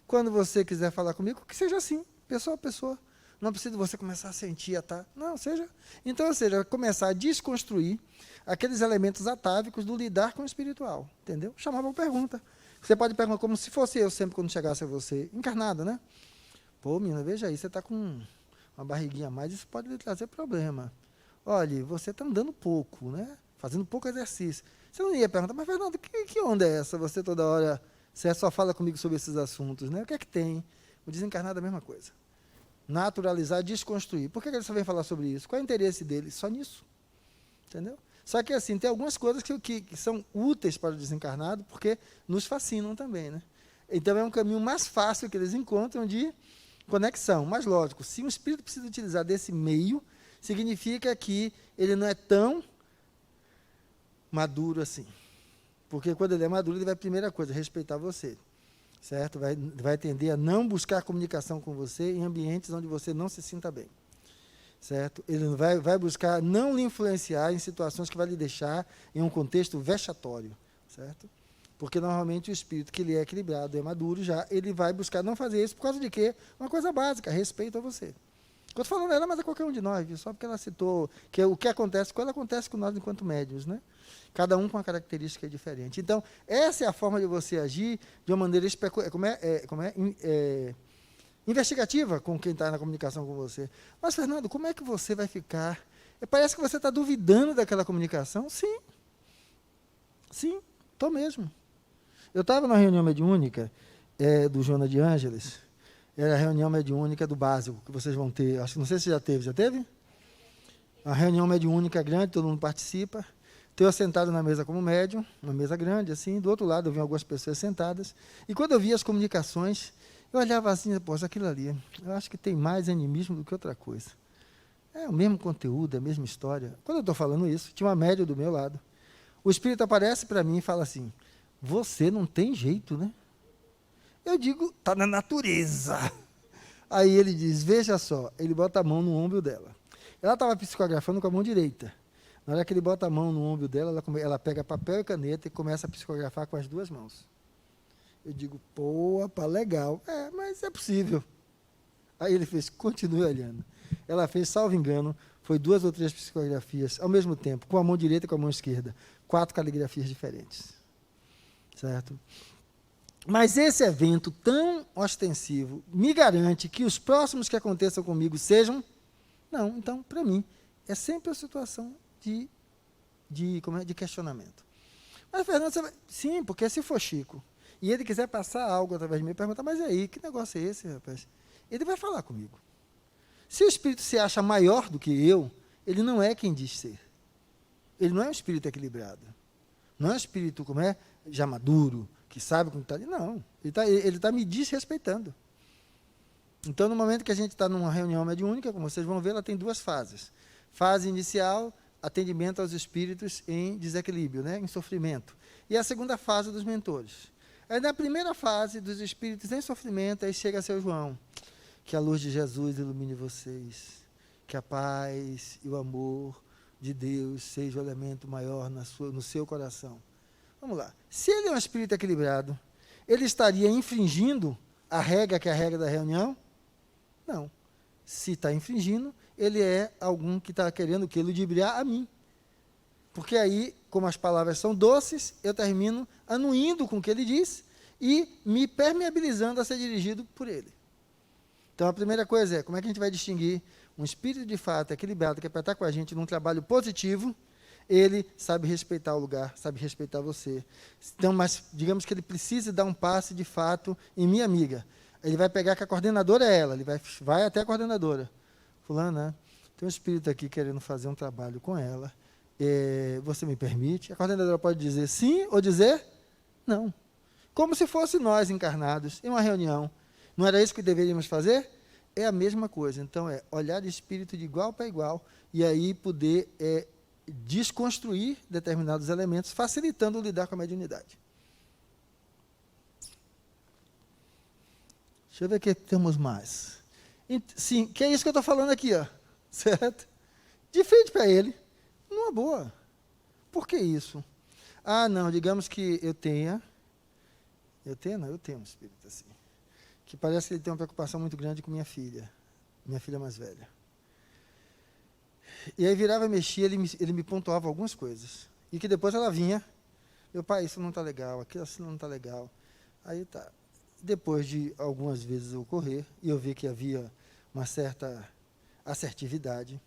Quando você quiser falar comigo, que seja assim, pessoa a pessoa. Não precisa você começar a sentir, não, seja. Então, ou seja, começar a desconstruir aqueles elementos atávicos do lidar com o espiritual, entendeu? Chamava uma pergunta. Você pode perguntar como se fosse eu sempre quando chegasse a você, encarnado, né? Pô, menina, veja aí, você está com uma barriguinha a mais, isso pode lhe trazer problema. Olha, você está andando pouco, né? Fazendo pouco exercício. Você não ia perguntar, mas Fernando, que onda é essa? Você toda hora, você só fala comigo sobre esses assuntos, né? O que é que tem? O desencarnado é a mesma coisa. Naturalizar, desconstruir. Por que ele só vem falar sobre isso? Qual é o interesse dele? Só nisso. Entendeu? Só que assim, tem algumas coisas que são úteis para o desencarnado, porque nos fascinam também, né? Então é um caminho mais fácil que eles encontram de conexão. Mas lógico, se um espírito precisa utilizar desse meio, significa que ele não é tão maduro assim. Porque quando ele é maduro, ele vai, primeira coisa, respeitar você. Certo? Vai tender a não buscar comunicação com você em ambientes onde você não se sinta bem. Certo? Ele vai buscar não lhe influenciar em situações que vai lhe deixar em um contexto vexatório. Certo? Porque normalmente o espírito que ele é equilibrado, é maduro já, ele vai buscar não fazer isso por causa de quê? Uma coisa básica, respeito a você. Estou falando ela, mas é qualquer um de nós, viu? Só porque ela citou que o que acontece com ela acontece com nós enquanto médiuns, né? Cada um com uma característica diferente. Então, essa é a forma de você agir de uma maneira investigativa com quem está na comunicação com você. Mas, Fernando, como é que você vai ficar? Parece que você está duvidando daquela comunicação. Sim. Sim, estou mesmo. Eu estava na reunião mediúnica do Joana de Ângeles. Era a reunião mediúnica do básico, que vocês vão ter. Acho que não sei se já teve. Já teve? A reunião mediúnica grande, todo mundo participa. Estou eu sentado na mesa como médium, uma mesa grande, assim. Do outro lado eu vi algumas pessoas sentadas. E quando eu vi as comunicações, eu olhava assim, pô, aquilo ali, eu acho que tem mais animismo do que outra coisa. É o mesmo conteúdo, a mesma história. Quando eu estou falando isso, tinha uma médium do meu lado. O espírito aparece para mim e fala assim, você não tem jeito, né? Eu digo, está na natureza. Aí ele diz, veja só, ele bota a mão no ombro dela. Ela estava psicografando com a mão direita. Na hora que ele bota a mão no ombro dela, ela pega papel e caneta e começa a psicografar com as duas mãos. Eu digo, pô, pá, legal. Mas é possível. Aí ele fez, continue olhando. Ela fez, salvo engano, foi 2 ou 3 psicografias ao mesmo tempo, com a mão direita e com a mão esquerda. 4 caligrafias diferentes. Certo? Mas esse evento tão ostensivo me garante que os próximos que aconteçam comigo sejam... Não, então, para mim, é sempre a situação de questionamento. Mas, Fernando, você vai... Sim, porque se for Chico, e ele quiser passar algo através de mim, perguntar, mas e aí, que negócio é esse, rapaz? Ele vai falar comigo. Se o espírito se acha maior do que eu, ele não é quem diz ser. Ele não é um espírito equilibrado. Não é um espírito, já maduro, que sabe como está ali. Não, ele está me desrespeitando. Então, no momento que a gente está numa reunião mediúnica, como vocês vão ver, ela tem 2 fases. Fase inicial, atendimento aos espíritos em desequilíbrio, em sofrimento. E a segunda fase dos mentores. Aí, na primeira fase dos espíritos em sofrimento, aí chega seu João. Que a luz de Jesus ilumine vocês. Que a paz e o amor de Deus seja o elemento maior no seu coração. Vamos lá. Se ele é um espírito equilibrado, ele estaria infringindo a regra que é a regra da reunião? Não. Se está infringindo, ele é algum que está querendo ludibriar a mim. Porque aí, como as palavras são doces, eu termino anuindo com o que ele diz e me permeabilizando a ser dirigido por ele. Então, a primeira coisa é, como é que a gente vai distinguir um espírito de fato equilibrado, que é para estar com a gente num trabalho positivo? Ele sabe respeitar o lugar, sabe respeitar você. Então, mas digamos que ele precise dar um passe de fato em minha amiga. Ele vai pegar que a coordenadora é ela, ele vai até a coordenadora. Fulana, tem um espírito aqui querendo fazer um trabalho com ela. Você me permite? A coordenadora pode dizer sim ou dizer não. Como se fosse nós encarnados em uma reunião. Não era isso que deveríamos fazer? É a mesma coisa. Então, olhar de espírito de igual para igual e aí poder desconstruir determinados elementos, facilitando lidar com a mediunidade. Deixa eu ver o que temos mais. Sim, que é isso que eu estou falando aqui, ó, certo? De frente para ele, numa boa. Por que isso? Não, digamos que eu tenho um espírito assim, que parece que ele tem uma preocupação muito grande com minha filha mais velha. E aí virava e mexia, ele me pontuava algumas coisas. E que depois ela vinha, meu pai, isso não está legal, aquilo assim não está legal. Aí tá. Depois de algumas vezes ocorrer, e eu vi que havia uma certa assertividade,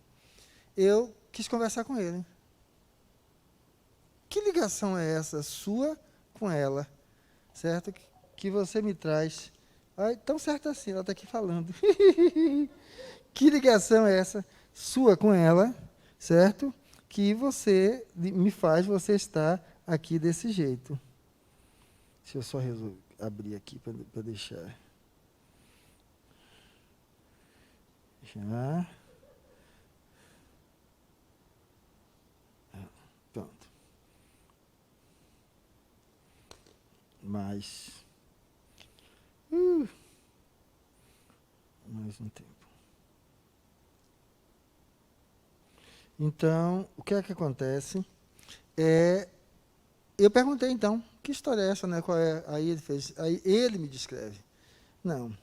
eu quis conversar com ele. Que ligação é essa sua com ela, certo? Que você me traz... tão certo assim, ela está aqui falando. Que ligação é essa sua com ela, certo? Que você me faz você estar aqui desse jeito. Deixa eu só abrir aqui para deixar. Já. Pronto. Mais um tempo. Então, o que é que acontece? Eu perguntei, então, que história é essa, né? Qual é? Aí ele me descreve. Não,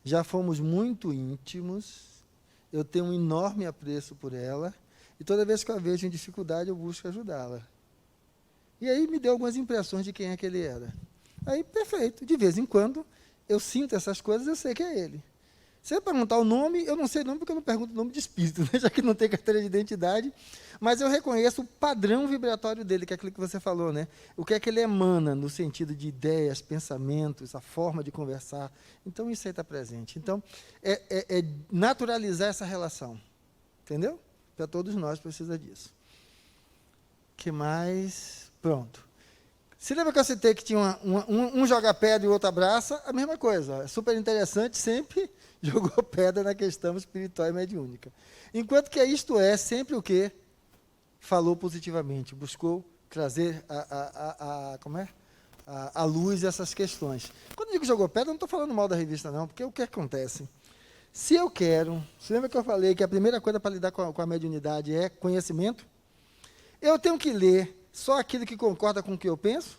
já fomos muito íntimos, eu tenho um enorme apreço por ela, e toda vez que eu a vejo em dificuldade, eu busco ajudá-la. E aí me deu algumas impressões de quem é que ele era. Aí, perfeito. De vez em quando, eu sinto essas coisas, eu sei que é ele. Se eu perguntar o nome, eu não sei o nome, porque eu não pergunto o nome de espírito, né? Já que não tem carteira de identidade, mas eu reconheço o padrão vibratório dele, que é aquilo que você falou, né? O que é que ele emana, no sentido de ideias, pensamentos, a forma de conversar. Então, isso aí está presente. Então, é naturalizar essa relação. Entendeu? Para todos nós precisa disso. O que mais? Pronto. Se lembra que eu citei que tinha um joga pedra e o outro abraça? A mesma coisa. É super interessante, sempre jogou pedra na questão espiritual e mediúnica. Enquanto que isto é sempre o que? Falou positivamente, buscou trazer a luz essas questões. Quando eu digo jogou pedra, eu não estou falando mal da revista, não, porque o que acontece? Se eu quero, se lembra que eu falei que a primeira coisa para lidar com a mediunidade é conhecimento? Eu tenho que ler só aquilo que concorda com o que eu penso?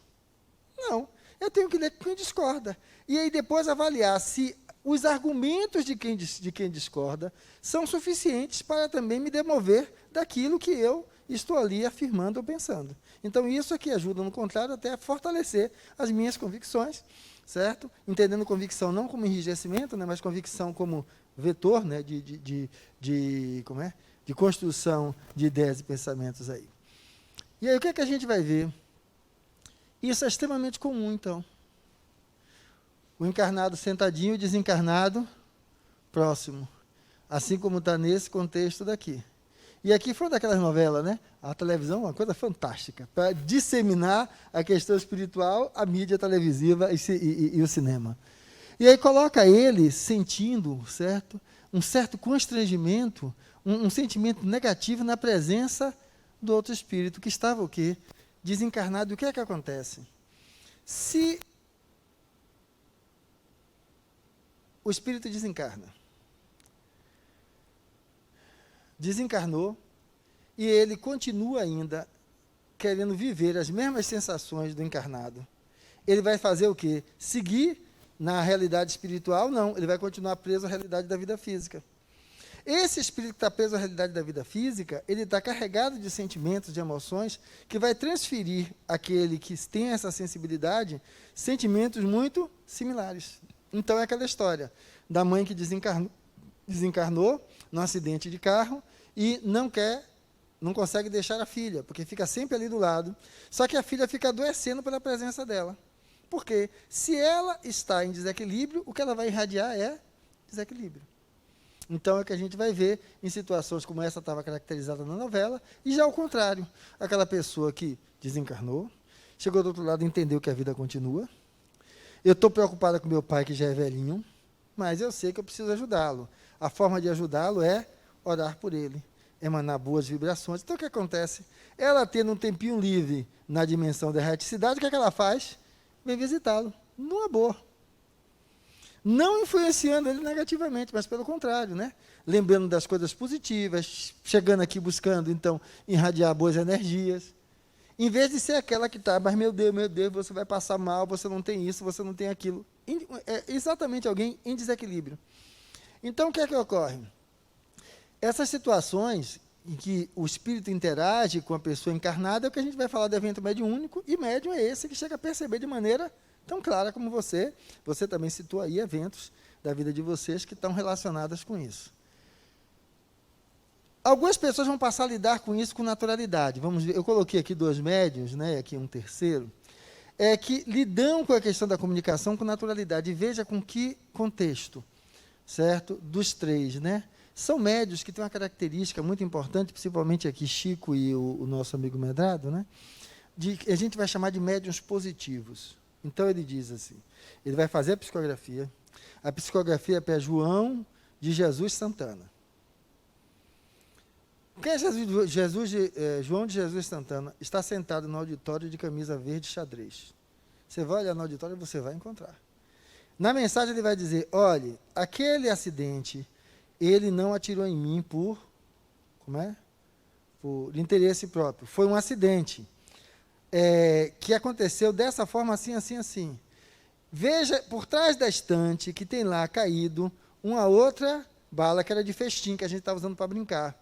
Não. Eu tenho que ler quem discorda. E aí depois avaliar se os argumentos de quem discorda são suficientes para também me demover daquilo que eu estou ali afirmando ou pensando. Então, isso aqui ajuda, no contrário, até a fortalecer as minhas convicções, certo? Entendendo convicção não como enrijecimento, né, mas convicção como vetor, né, de construção de ideias e pensamentos aí. E aí, o que é que a gente vai ver? Isso é extremamente comum, então. O encarnado sentadinho, o desencarnado próximo. Assim como está nesse contexto daqui. E aqui foi daquelas novelas, né? A televisão é uma coisa fantástica. Para disseminar a questão espiritual, a mídia televisiva e o cinema. E aí coloca ele sentindo, certo? Um certo constrangimento, um sentimento negativo na presença do outro espírito, que estava o quê? Desencarnado. E o que é que acontece? Se o espírito desencarnou, e ele continua ainda querendo viver as mesmas sensações do encarnado, ele vai fazer o quê? Seguir na realidade espiritual? Não, ele vai continuar preso à realidade da vida física. Esse espírito que está preso à realidade da vida física, ele está carregado de sentimentos, de emoções, que vai transferir àquele que tem essa sensibilidade, sentimentos muito similares. Então, é aquela história da mãe que desencarnou num acidente de carro e não consegue deixar a filha, porque fica sempre ali do lado, só que a filha fica adoecendo pela presença dela. Por quê? Se ela está em desequilíbrio, o que ela vai irradiar é desequilíbrio. Então, é o que a gente vai ver em situações como essa estava caracterizada na novela, e já ao contrário, aquela pessoa que desencarnou, chegou do outro lado e entendeu que a vida continua. Eu estou preocupada com meu pai, que já é velhinho, mas eu sei que eu preciso ajudá-lo. A forma de ajudá-lo é orar por ele, emanar boas vibrações. Então, o que acontece? Ela tendo um tempinho livre na dimensão da erraticidade, o que é que ela faz? Vem visitá-lo, numa boa. Não influenciando ele negativamente, mas pelo contrário, né? Lembrando das coisas positivas, chegando aqui buscando, então, irradiar boas energias. Em vez de ser aquela que está, mas meu Deus, você vai passar mal, você não tem isso, você não tem aquilo. É exatamente alguém em desequilíbrio. Então, o que é que ocorre? Essas situações em que o espírito interage com a pessoa encarnada é o que a gente vai falar de evento mediúnico, e médium é esse que chega a perceber de maneira tão clara como você. Você também citou aí eventos da vida de vocês que estão relacionadas com isso. Algumas pessoas vão passar a lidar com isso com naturalidade. Vamos ver, eu coloquei aqui 2 médiuns, né, aqui um terceiro, que lidam com a questão da comunicação com naturalidade. E veja com que contexto, certo? Dos 3, né? São médiuns que têm uma característica muito importante, principalmente aqui Chico e o nosso amigo Medrado, né? A gente vai chamar de médiuns positivos. Então, ele diz assim, ele vai fazer a psicografia é para João de Jesus Santana. Quem é João de Jesus Santana? Está sentado no auditório de camisa verde xadrez. Você vai olhar no auditório e você vai encontrar. Na mensagem ele vai dizer, olhe, aquele acidente, ele não atirou em mim por interesse próprio. Foi um acidente. Que aconteceu dessa forma, assim, assim, assim. Veja, por trás da estante, que tem lá caído uma outra bala que era de festim, que a gente estava usando para brincar.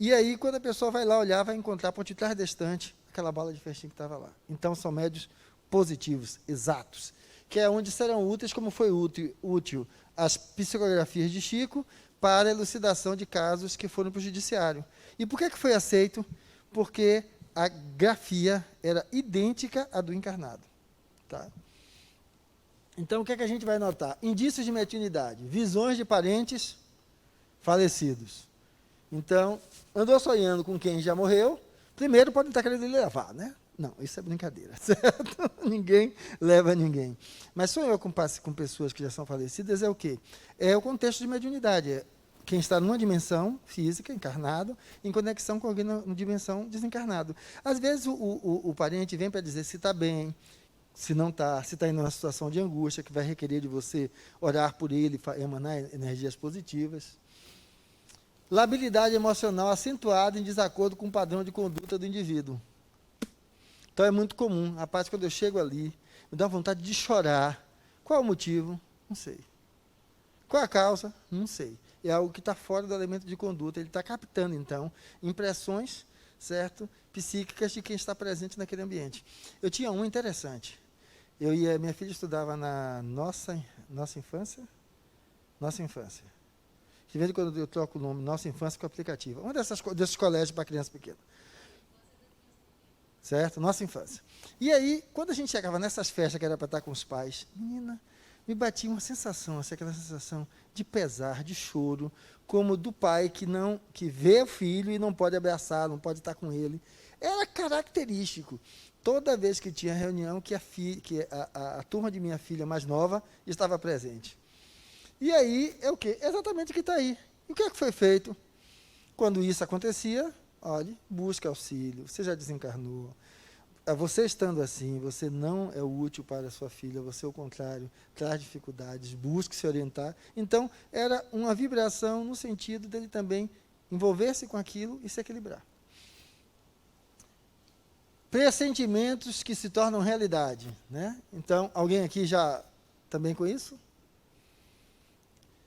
E aí, quando a pessoa vai lá olhar, vai encontrar por detrás da estante aquela bala de festim que estava lá. Então, são médios positivos, exatos, que é onde serão úteis, como foi útil as psicografias de Chico, para a elucidação de casos que foram para o judiciário. E por que foi aceito? Porque a grafia era idêntica à do encarnado. Tá? Então, o que a gente vai notar? Indícios de mediunidade, visões de parentes falecidos. Então, andou sonhando com quem já morreu, primeiro pode estar querendo lhe levar, né? Não, isso é brincadeira, certo? Ninguém leva ninguém. Mas sonhou com pessoas que já são falecidas é o quê? É o contexto de mediunidade, é quem está numa dimensão física, encarnado, em conexão com alguém numa dimensão desencarnado. Às vezes o parente vem para dizer se está bem, se não está, se está em uma situação de angústia, que vai requerer de você orar por ele, emanar energias positivas. Labilidade emocional acentuada em desacordo com o padrão de conduta do indivíduo. Então é muito comum. Rapaz, quando eu chego ali, me dá vontade de chorar. Qual é o motivo? Não sei. Qual é a causa? Não sei. É algo que está fora do elemento de conduta. Ele está captando, então, impressões, certo, psíquicas de quem está presente naquele ambiente. Eu tinha uma interessante. Minha filha estudava na nossa infância. De vez em quando eu troco o nome Nossa Infância com aplicativo. Desses colégios para criança pequena. Certo? Nossa infância. E aí, quando a gente chegava nessas festas que era para estar com os pais, menina, me batia uma sensação, assim, aquela sensação de pesar, de choro, como do pai que vê o filho e não pode abraçar, não pode estar com ele. Era característico. Toda vez que tinha reunião, que a turma de minha filha mais nova estava presente. E aí, é o quê? Exatamente o que está aí. E o que é que foi feito? Quando isso acontecia, olhe, busque auxílio, você já desencarnou. Você estando assim, você não é útil para a sua filha, você, ao contrário, traz dificuldades, busque se orientar. Então, era uma vibração no sentido dele também envolver-se com aquilo e se equilibrar. Pressentimentos que se tornam realidade, né? Então, alguém aqui já também com isso?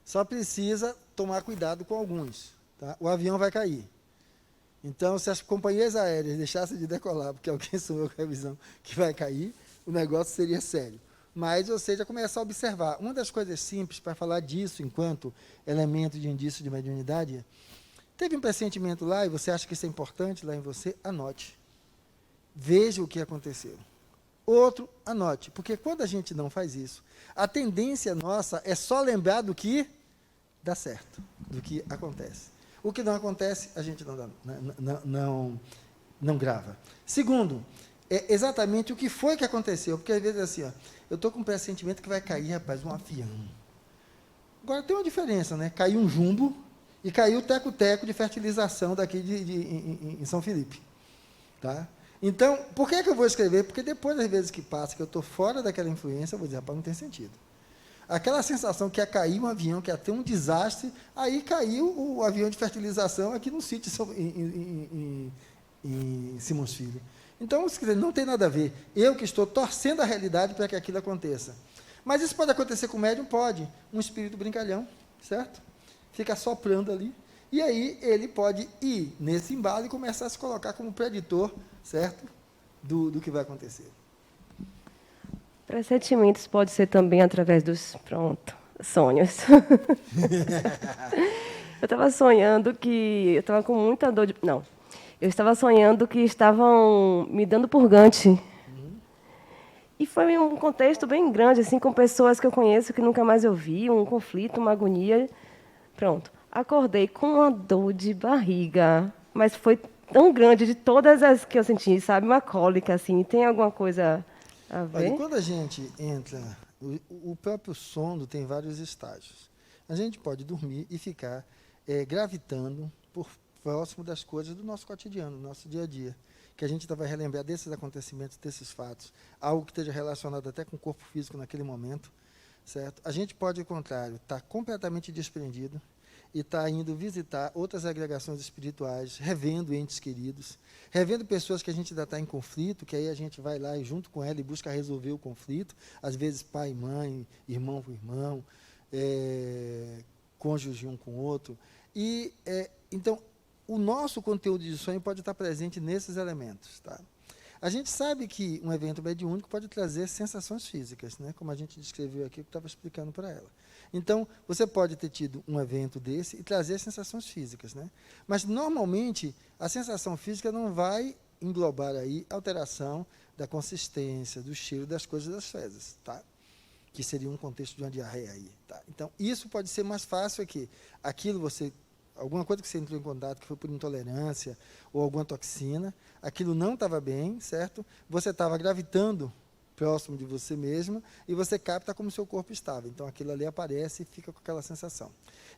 Só precisa tomar cuidado com alguns. Tá? O avião vai cair. Então, se as companhias aéreas deixassem de decolar, porque alguém sonhou com a visão que vai cair, o negócio seria sério. Mas você já começa a observar. Uma das coisas simples para falar disso, enquanto elemento de indício de mediunidade, teve um pressentimento lá e você acha que isso é importante lá em você, anote. Veja o que aconteceu. Outro, anote. Porque quando a gente não faz isso, a tendência nossa é só lembrar do que dá certo, do que acontece. O que não acontece, a gente não grava. Segundo, é exatamente o que foi que aconteceu. Porque às vezes assim, ó, eu estou com um pressentimento que vai cair, rapaz, um avião. Agora tem uma diferença, né? Caiu um jumbo e caiu o teco-teco de fertilização daqui em São Felipe. Tá? Então, por que eu vou escrever? Porque depois das vezes que passa, que eu estou fora daquela influência, eu vou dizer, rapaz, não tem sentido. Aquela sensação que ia cair um avião, que ia ter um desastre, aí caiu o avião de fertilização aqui no sítio em Simões Filho. Então, não tem nada a ver. Eu que estou torcendo a realidade para que aquilo aconteça. Mas isso pode acontecer com o médium? Pode. Um espírito brincalhão, certo? Fica soprando ali. E aí ele pode ir nesse embalo e começar a se colocar como preditor, certo? Do que vai acontecer. Pressentimentos pode ser também através dos, sonhos. Eu estava sonhando que eu estava com muita dor de... Não. Eu estava sonhando que estavam me dando purgante. E foi um contexto bem grande, assim, com pessoas que eu conheço que nunca mais eu vi, um conflito, uma agonia. Pronto. Acordei com uma dor de barriga, mas foi tão grande de todas as que eu senti, sabe? Uma cólica, assim. Tem alguma coisa a ver? Olha, quando a gente entra, o próprio sono tem vários estágios. A gente pode dormir e ficar gravitando por próximo das coisas do nosso cotidiano, do nosso dia a dia. Que a gente vai relembrar desses acontecimentos, desses fatos, algo que esteja relacionado até com o corpo físico naquele momento, certo? A gente pode, ao contrário, estar completamente desprendido e estar indo visitar outras agregações espirituais, revendo entes queridos, revendo pessoas que a gente ainda está em conflito, que aí a gente vai lá e junto com ela e busca resolver o conflito, às vezes pai e mãe, irmão com irmão, cônjuge um com o outro. E, então, o nosso conteúdo de sonho pode estar presente nesses elementos. Tá? A gente sabe que um evento mediúnico pode trazer sensações físicas, né? Como a gente descreveu aqui, que eu estava explicando para ela. Então, você pode ter tido um evento desse e trazer sensações físicas, né? Mas, normalmente, a sensação física não vai englobar aí alteração da consistência, do cheiro das coisas das fezes, tá? Que seria um contexto de uma diarreia aí, tá? Então, isso pode ser mais fácil aqui. Alguma coisa que você entrou em contato que foi por intolerância ou alguma toxina, aquilo não estava bem, certo? Você estava gravitando próximo de você mesmo e você capta como seu corpo estava. Então, aquilo ali aparece e fica com aquela sensação.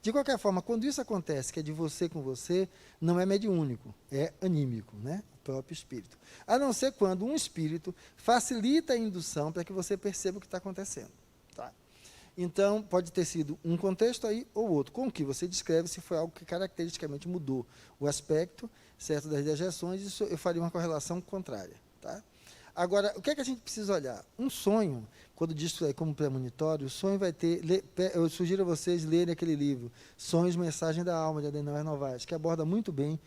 De qualquer forma, quando isso acontece, que é de você com você, não é mediúnico, é anímico, né? O próprio espírito. A não ser quando um espírito facilita a indução para que você perceba o que está acontecendo. Tá? Então, pode ter sido um contexto aí ou outro. Com o que você descreve, se foi algo que caracteristicamente mudou o aspecto, certo, das dejeções, isso eu faria uma correlação contrária. Tá? Agora, o que é que a gente precisa olhar? Um sonho, quando diz isso aí como premonitório, o sonho vai ter... Eu sugiro a vocês lerem aquele livro, Sonhos, Mensagem da Alma, de Adenauer Novaes, que aborda muito bem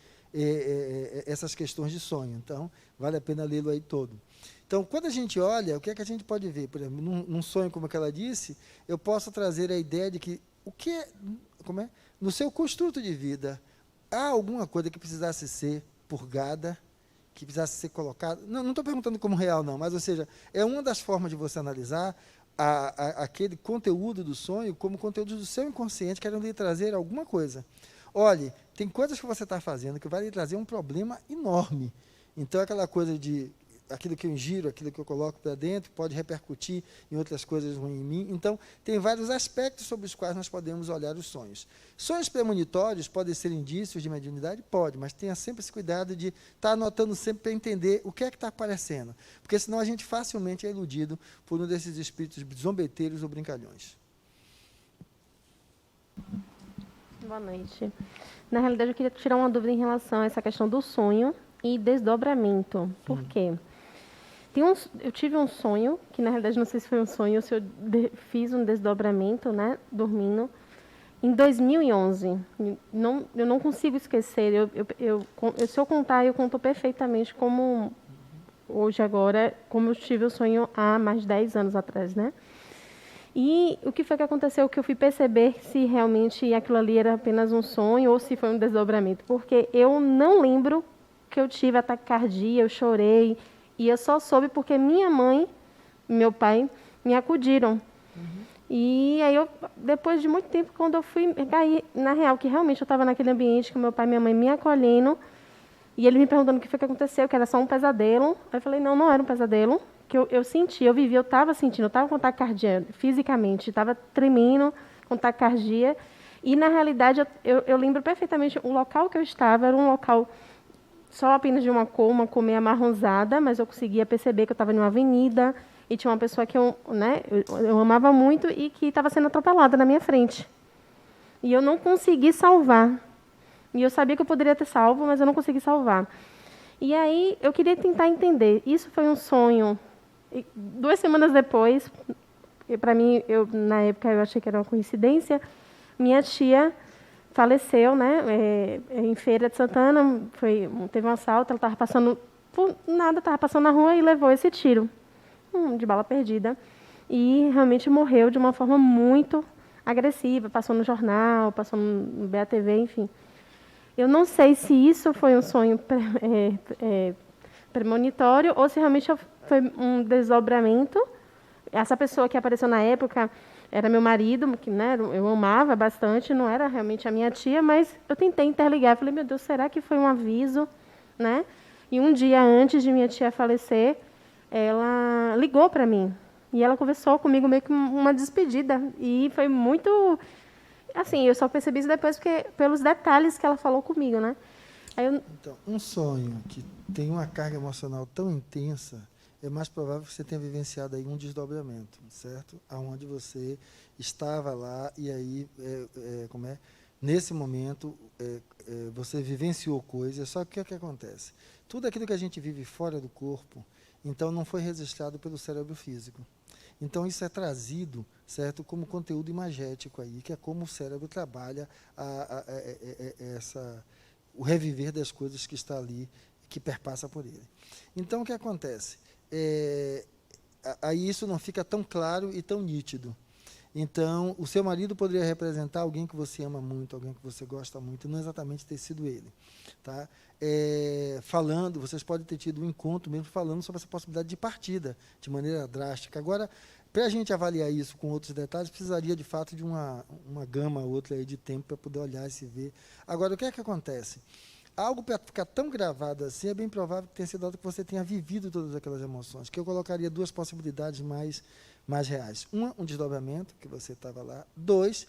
essas questões de sonho. Então, vale a pena lê-lo aí todo. Então, quando a gente olha, o que é que a gente pode ver? Por exemplo, num sonho como que ela disse, eu posso trazer a ideia de que no seu construto de vida, há alguma coisa que precisasse ser purgada, que precisasse ser colocada. Não estou perguntando como real, não, mas, ou seja, é uma das formas de você analisar aquele conteúdo do sonho como conteúdo do seu inconsciente, querendo lhe trazer alguma coisa. Olhe, tem coisas que você está fazendo que vai lhe trazer um problema enorme. Então, aquela coisa de aquilo que eu ingiro, aquilo que eu coloco para dentro, pode repercutir em outras coisas ruins em mim. Então, tem vários aspectos sobre os quais nós podemos olhar os sonhos. Sonhos premonitórios podem ser indícios de mediunidade? Pode, mas tenha sempre esse cuidado de estar anotando sempre para entender o que é que está aparecendo. Porque senão a gente facilmente é iludido por um desses espíritos zombeteiros ou brincalhões. Boa noite. Na realidade, eu queria tirar uma dúvida em relação a essa questão do sonho e desdobramento. Por quê? Eu tive um sonho, que na realidade não sei se foi um sonho, ou se eu fiz um desdobramento, né, dormindo, em 2011. Eu não consigo esquecer. Se eu contar, eu conto perfeitamente como hoje, agora, como eu tive o sonho há mais de 10 anos atrás, né? E o que foi que aconteceu? Que eu fui perceber se realmente aquilo ali era apenas um sonho ou se foi um desdobramento. Porque eu não lembro que eu tive ataque cardíaco, eu chorei. E eu só soube porque minha mãe e meu pai me acudiram. E aí, depois de muito tempo, quando eu fui cair, na real, que realmente eu estava naquele ambiente com meu pai e minha mãe me acolhendo, e ele me perguntando o que foi que aconteceu, que era só um pesadelo. Aí eu falei, não era um pesadelo, que eu senti, eu vivi, eu estava sentindo, eu estava com taquicardia fisicamente, estava tremendo com taquicardia. E, na realidade, eu lembro perfeitamente, o local que eu estava era um local só apenas de uma cor meio amarronzada, mas eu conseguia perceber que eu estava em uma avenida e tinha uma pessoa que eu amava muito e que estava sendo atropelada na minha frente. E eu não consegui salvar. E eu sabia que eu poderia ter salvo, mas eu não consegui salvar. E aí eu queria tentar entender. Isso foi um sonho. E 2 semanas depois, para mim, na época eu achei que era uma coincidência, minha tia faleceu, né, em Feira de Santana, teve um assalto, ela estava passando, por nada, estava passando na rua e levou esse tiro, de bala perdida, e realmente morreu de uma forma muito agressiva, passou no jornal, passou no BATV, enfim. Eu não sei se isso foi um sonho premonitório ou se realmente foi um desdobramento. Essa pessoa que apareceu na época era meu marido, que, né, eu amava bastante, não era realmente a minha tia, mas eu tentei interligar. Falei, meu Deus, será que foi um aviso? Né? E um dia antes de minha tia falecer, ela ligou para mim. E ela conversou comigo meio que uma despedida. E foi muito... Assim, eu só percebi isso depois pelos detalhes que ela falou comigo, né? Então, um sonho que tem uma carga emocional tão intensa, é mais provável que você tenha vivenciado aí um desdobramento, certo? Aonde você estava lá e aí, nesse momento, você vivenciou coisas, só que o que acontece? Tudo aquilo que a gente vive fora do corpo, então não foi registrado pelo cérebro físico. Então isso é trazido certo? Como conteúdo imagético aí, que é como o cérebro trabalha o reviver das coisas que está ali, que perpassa por ele. Então, o que acontece? Aí isso não fica tão claro e tão nítido. Então, o seu marido poderia representar alguém que você ama muito, alguém que você gosta muito, não exatamente ter sido ele. Tá? Falando, vocês podem ter tido um encontro mesmo falando sobre essa possibilidade de partida, de maneira drástica. Agora, para a gente avaliar isso com outros detalhes, precisaria, de fato, de uma gama outra aí de tempo para poder olhar e se ver. Agora, o que é que acontece? Algo para ficar tão gravado assim, é bem provável que tenha sido algo que você tenha vivido todas aquelas emoções, que eu colocaria duas possibilidades mais reais. Uma, um desdobramento, que você estava lá. Dois,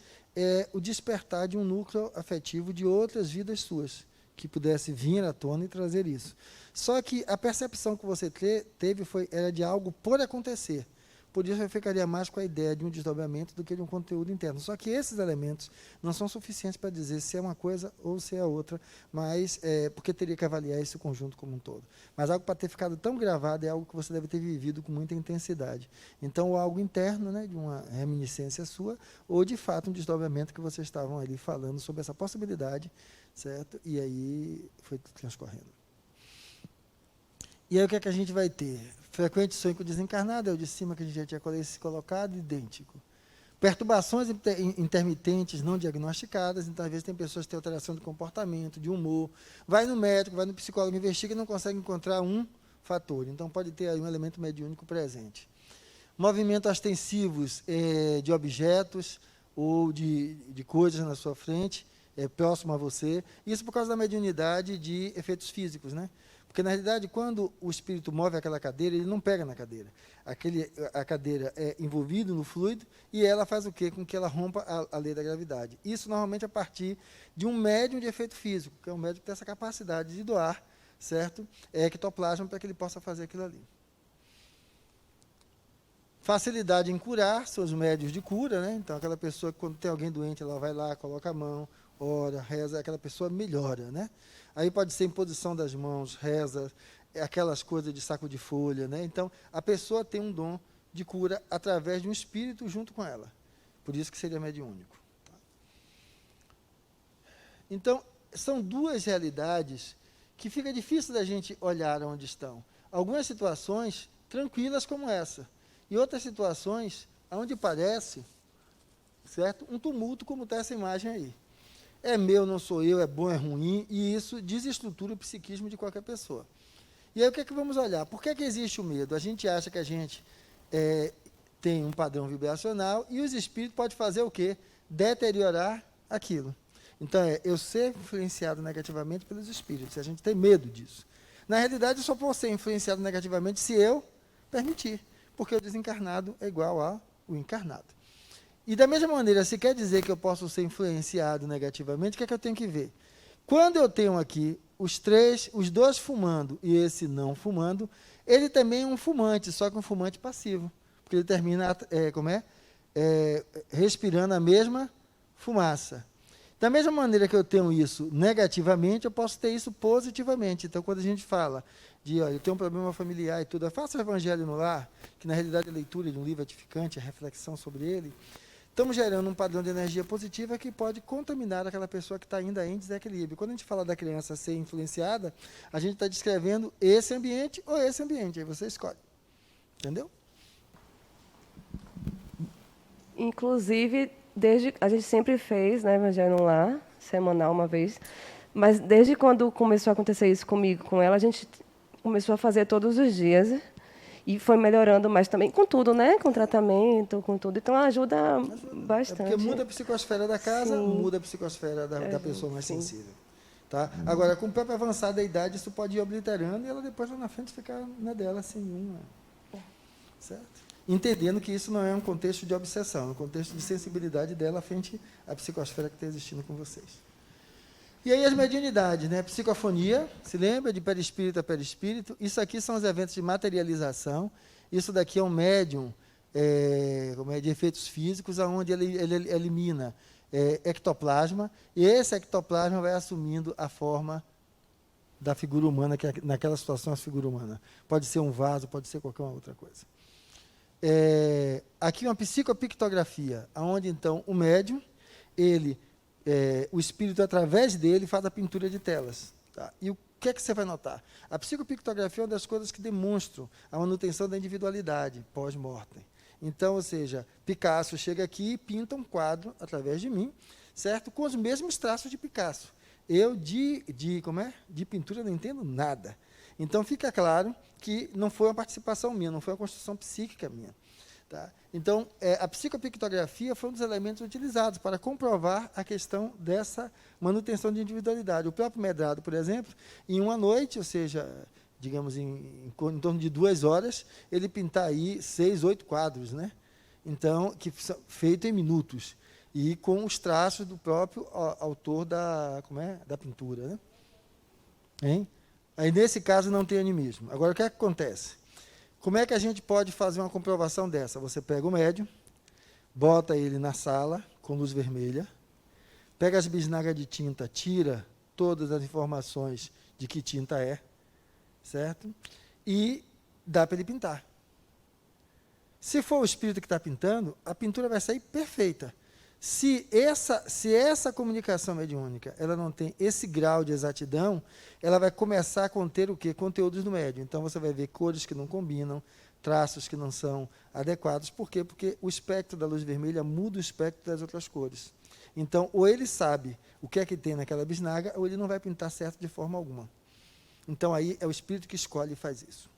o despertar de um núcleo afetivo de outras vidas suas, que pudesse vir à tona e trazer isso. Só que a percepção que você teve era de algo por acontecer. Por isso eu ficaria mais com a ideia de um desdobramento do que de um conteúdo interno. Só que esses elementos não são suficientes para dizer se é uma coisa ou se é outra, mas porque teria que avaliar esse conjunto como um todo. Mas algo para ter ficado tão gravado é algo que você deve ter vivido com muita intensidade. Então, ou algo interno, né, de uma reminiscência sua, ou de fato um desdobramento que vocês estavam ali falando sobre essa possibilidade, certo? E aí foi transcorrendo. E aí o que é que a gente vai ter? Frequente sonho com o desencarnado, é o de cima que a gente já tinha colocado, idêntico. Perturbações intermitentes não diagnosticadas, então às vezes tem pessoas que têm alteração de comportamento, de humor, vai no médico, vai no psicólogo, investiga e não consegue encontrar um fator. Então pode ter aí um elemento mediúnico presente. Movimentos ostensivos de objetos ou de coisas na sua frente, próximo a você, isso por causa da mediunidade de efeitos físicos, né? Porque, na realidade, quando o espírito move aquela cadeira, ele não pega na cadeira. A cadeira é envolvida no fluido e ela faz o quê? Com que ela rompa a lei da gravidade. Isso, normalmente, a partir de um médium de efeito físico, que é um médium que tem essa capacidade de doar, certo? Ectoplasma para que ele possa fazer aquilo ali. Facilidade em curar, são os médios de cura, né? Então, aquela pessoa que, quando tem alguém doente, ela vai lá, coloca a mão, ora, reza, aquela pessoa melhora, né? Aí pode ser imposição das mãos, reza, aquelas coisas de saco de folha, né? Então, a pessoa tem um dom de cura através de um espírito junto com ela. Por isso que seria mediúnico. Então, são duas realidades que fica difícil da gente olhar onde estão. Algumas situações tranquilas como essa, e outras situações onde parece, certo, um tumulto como está essa imagem aí. É meu, não sou eu, é bom, é ruim, e isso desestrutura o psiquismo de qualquer pessoa. E aí o que é que vamos olhar? Por que é que existe o medo? A gente acha que a gente tem um padrão vibracional e os espíritos podem fazer o quê? Deteriorar aquilo. Então, eu ser influenciado negativamente pelos espíritos, a gente tem medo disso. Na realidade, eu só posso ser influenciado negativamente se eu permitir, porque o desencarnado é igual ao encarnado. E da mesma maneira, se quer dizer que eu posso ser influenciado negativamente, o que é que eu tenho que ver? Quando eu tenho aqui os dois fumando e esse não fumando, ele também é um fumante, só que um fumante passivo, porque ele termina respirando a mesma fumaça. Da mesma maneira que eu tenho isso negativamente, eu posso ter isso positivamente. Então, quando a gente fala de, olha, eu tenho um problema familiar e tudo, eu faço o Evangelho no Lar, que na realidade é a leitura de um livro edificante, a reflexão sobre ele, estamos gerando um padrão de energia positiva que pode contaminar aquela pessoa que está ainda em desequilíbrio. Quando a gente fala da criança ser influenciada, a gente está descrevendo esse ambiente ou esse ambiente, aí você escolhe. Entendeu? Inclusive, a gente sempre fez, né, Evangelho no Lar, semanal uma vez, mas desde quando começou a acontecer isso comigo, com ela, a gente começou a fazer todos os dias. E foi melhorando mais também, com tudo, né? Com tratamento, com tudo. Então, ajuda bastante. Porque muda a psicosfera da casa, sim, muda a psicosfera da pessoa mais sensível. Tá? Agora, com o próprio avançar da idade, isso pode ir obliterando e ela depois lá na frente ficar na dela sem nenhuma. Certo? Entendendo que isso não é um contexto de obsessão, é um contexto de sensibilidade dela frente à psicosfera que está existindo com vocês. E aí as mediunidades, né? Psicofonia, se lembra? De perispírito a perispírito. Isso aqui são os eventos de materialização. Isso daqui é um médium de efeitos físicos, onde ele elimina ectoplasma, e esse ectoplasma vai assumindo a forma da figura humana, que naquela situação é a figura humana. Pode ser um vaso, pode ser qualquer outra coisa. aqui uma psicopictografia, onde então o médium, o espírito através dele faz a pintura de telas. Tá? E o que é que você vai notar? A psicopictografia é uma das coisas que demonstram a manutenção da individualidade pós-mortem. Então, ou seja, Picasso chega aqui e pinta um quadro através de mim, certo? Com os mesmos traços de Picasso. Eu de pintura não entendo nada. Então fica claro que não foi uma participação minha, não foi uma construção psíquica minha. Tá? Então, a psicopictografia foi um dos elementos utilizados para comprovar a questão dessa manutenção de individualidade. O próprio Medrado, por exemplo, em uma noite, ou seja, digamos, em torno de 2 horas, ele pintar aí 6, 8 quadros, né? Então, feito em minutos, e com os traços do próprio autor da pintura. Né? Hein? Aí, nesse caso, não tem animismo. Agora, o que é que acontece? Como é que a gente pode fazer uma comprovação dessa? Você pega o médium, bota ele na sala, com luz vermelha, pega as bisnagas de tinta, tira todas as informações de que tinta é, certo? E dá para ele pintar. Se for o espírito que está pintando, a pintura vai sair perfeita. Se essa comunicação mediúnica ela não tem esse grau de exatidão, ela vai começar a conter o quê? Conteúdos do médium. Então você vai ver cores que não combinam, traços que não são adequados. Por quê? Porque o espectro da luz vermelha muda o espectro das outras cores. Então, ou ele sabe o que é que tem naquela bisnaga, ou ele não vai pintar certo de forma alguma. Então, aí é o espírito que escolhe e faz isso.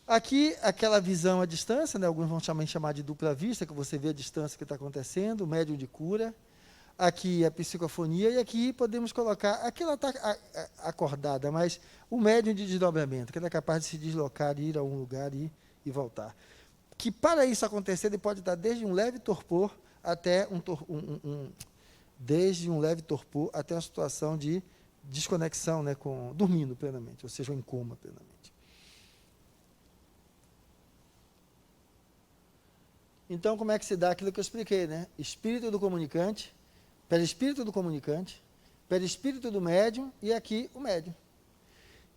Aqui, aquela visão à distância, né, alguns vão chamar de dupla vista, que você vê a distância que está acontecendo, o médium de cura. Aqui a psicofonia, e aqui podemos colocar, aqui ela está acordada, mas o médium de desdobramento, que ele é capaz de se deslocar, ir a um lugar e voltar. Que para isso acontecer, ele pode dar desde um leve torpor até até uma situação de desconexão, né, dormindo plenamente, ou seja, em coma plenamente. Então, como é que se dá aquilo que eu expliquei, né? Espírito do comunicante, perispírito do comunicante, perispírito do médium e aqui o médium.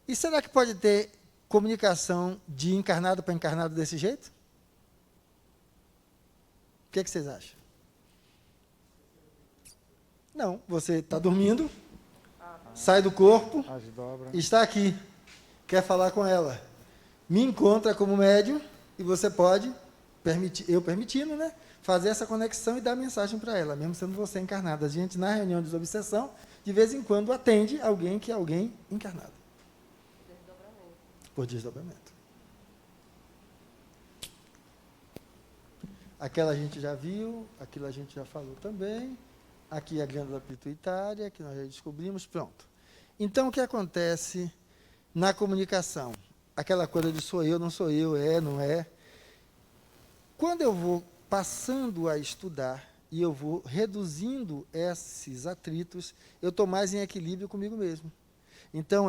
E será que pode ter comunicação de encarnado para encarnado desse jeito? O que é que vocês acham? Não, você está dormindo, sai do corpo, está aqui, quer falar com ela. Me encontra como médium e você pode... eu permitindo, né, fazer essa conexão e dar mensagem para ela, mesmo sendo você encarnado. A gente, na reunião de desobsessão, de vez em quando atende alguém que é alguém encarnado. Por desdobramento. Aquela a gente já viu, aquilo a gente já falou também. Aqui a glândula pituitária, que nós já descobrimos, pronto. Então, o que acontece na comunicação? Aquela coisa de sou eu, não sou eu, não é. Quando eu vou passando a estudar e eu vou reduzindo esses atritos, eu estou mais em equilíbrio comigo mesmo. Então,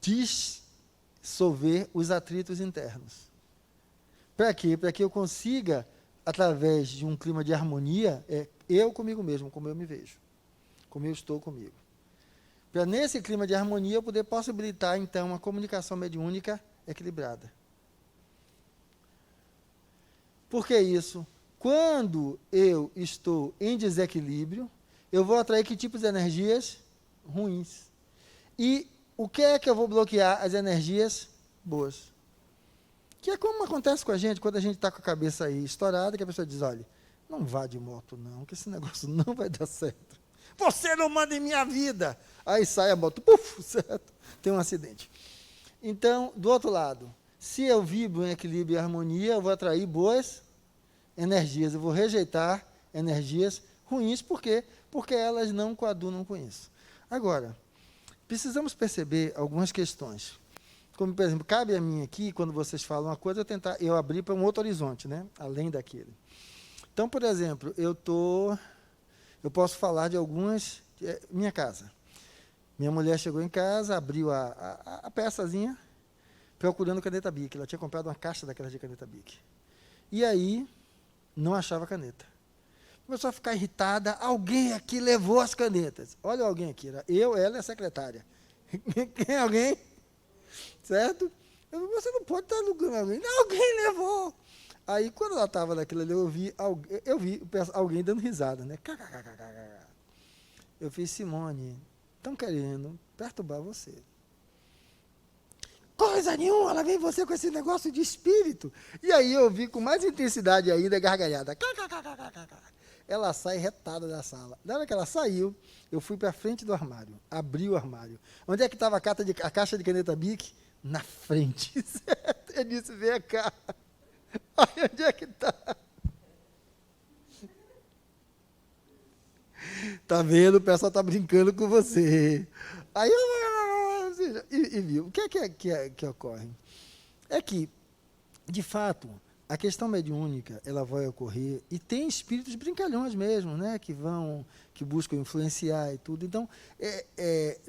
dissolver os atritos internos. Para quê? Para que eu consiga, através de um clima de harmonia, eu comigo mesmo, como eu me vejo, como eu estou comigo. Para, nesse clima de harmonia, eu poder possibilitar, então, uma comunicação mediúnica equilibrada. Por que isso? Quando eu estou em desequilíbrio, eu vou atrair que tipos de energias? Ruins. E o que é que eu vou bloquear? As energias boas. Que é como acontece com a gente, quando a gente está com a cabeça aí estourada, que a pessoa diz, olha, não vá de moto não, que esse negócio não vai dar certo. Você não manda em minha vida. Aí sai a moto, puf, certo? Tem um acidente. Então, do outro lado, se eu vibro em equilíbrio e harmonia, eu vou atrair boas energias, eu vou rejeitar energias ruins, por quê? Porque elas não coadunam com isso. Agora, precisamos perceber algumas questões. Como, por exemplo, cabe a mim aqui, quando vocês falam uma coisa, eu abrir para um outro horizonte, né? Além daquele. Então, por exemplo, eu posso falar de algumas... minha casa. Minha mulher chegou em casa, abriu a peçazinha, procurando caneta Bic. Ela tinha comprado uma caixa daquelas de caneta Bic. E aí, não achava caneta. Começou a ficar irritada. Alguém aqui levou as canetas. Olha alguém aqui. Era eu, ela e a secretária. Quem é alguém? Certo? Você não pode estar alugando alguém. Não, alguém levou. Aí, quando ela estava naquilo ali, eu vi alguém dando risada, né? Eu fiz, Simone, estão querendo perturbar você. Coisa nenhuma, ela vem você com esse negócio de espírito. E aí eu vi com mais intensidade ainda, gargalhada. Ela sai retada da sala. Na hora que ela saiu, eu fui para frente do armário, abri o armário. Onde é que estava a caixa de caneta Bic? Na frente, certo? Eu disse, vem cá. Aí, onde é que está? Tá vendo? O pessoal está brincando com você. Aí eu viu. O que é que ocorre? É que, de fato, a questão mediúnica, ela vai ocorrer, e tem espíritos brincalhões mesmo, né, que buscam influenciar e tudo. Então,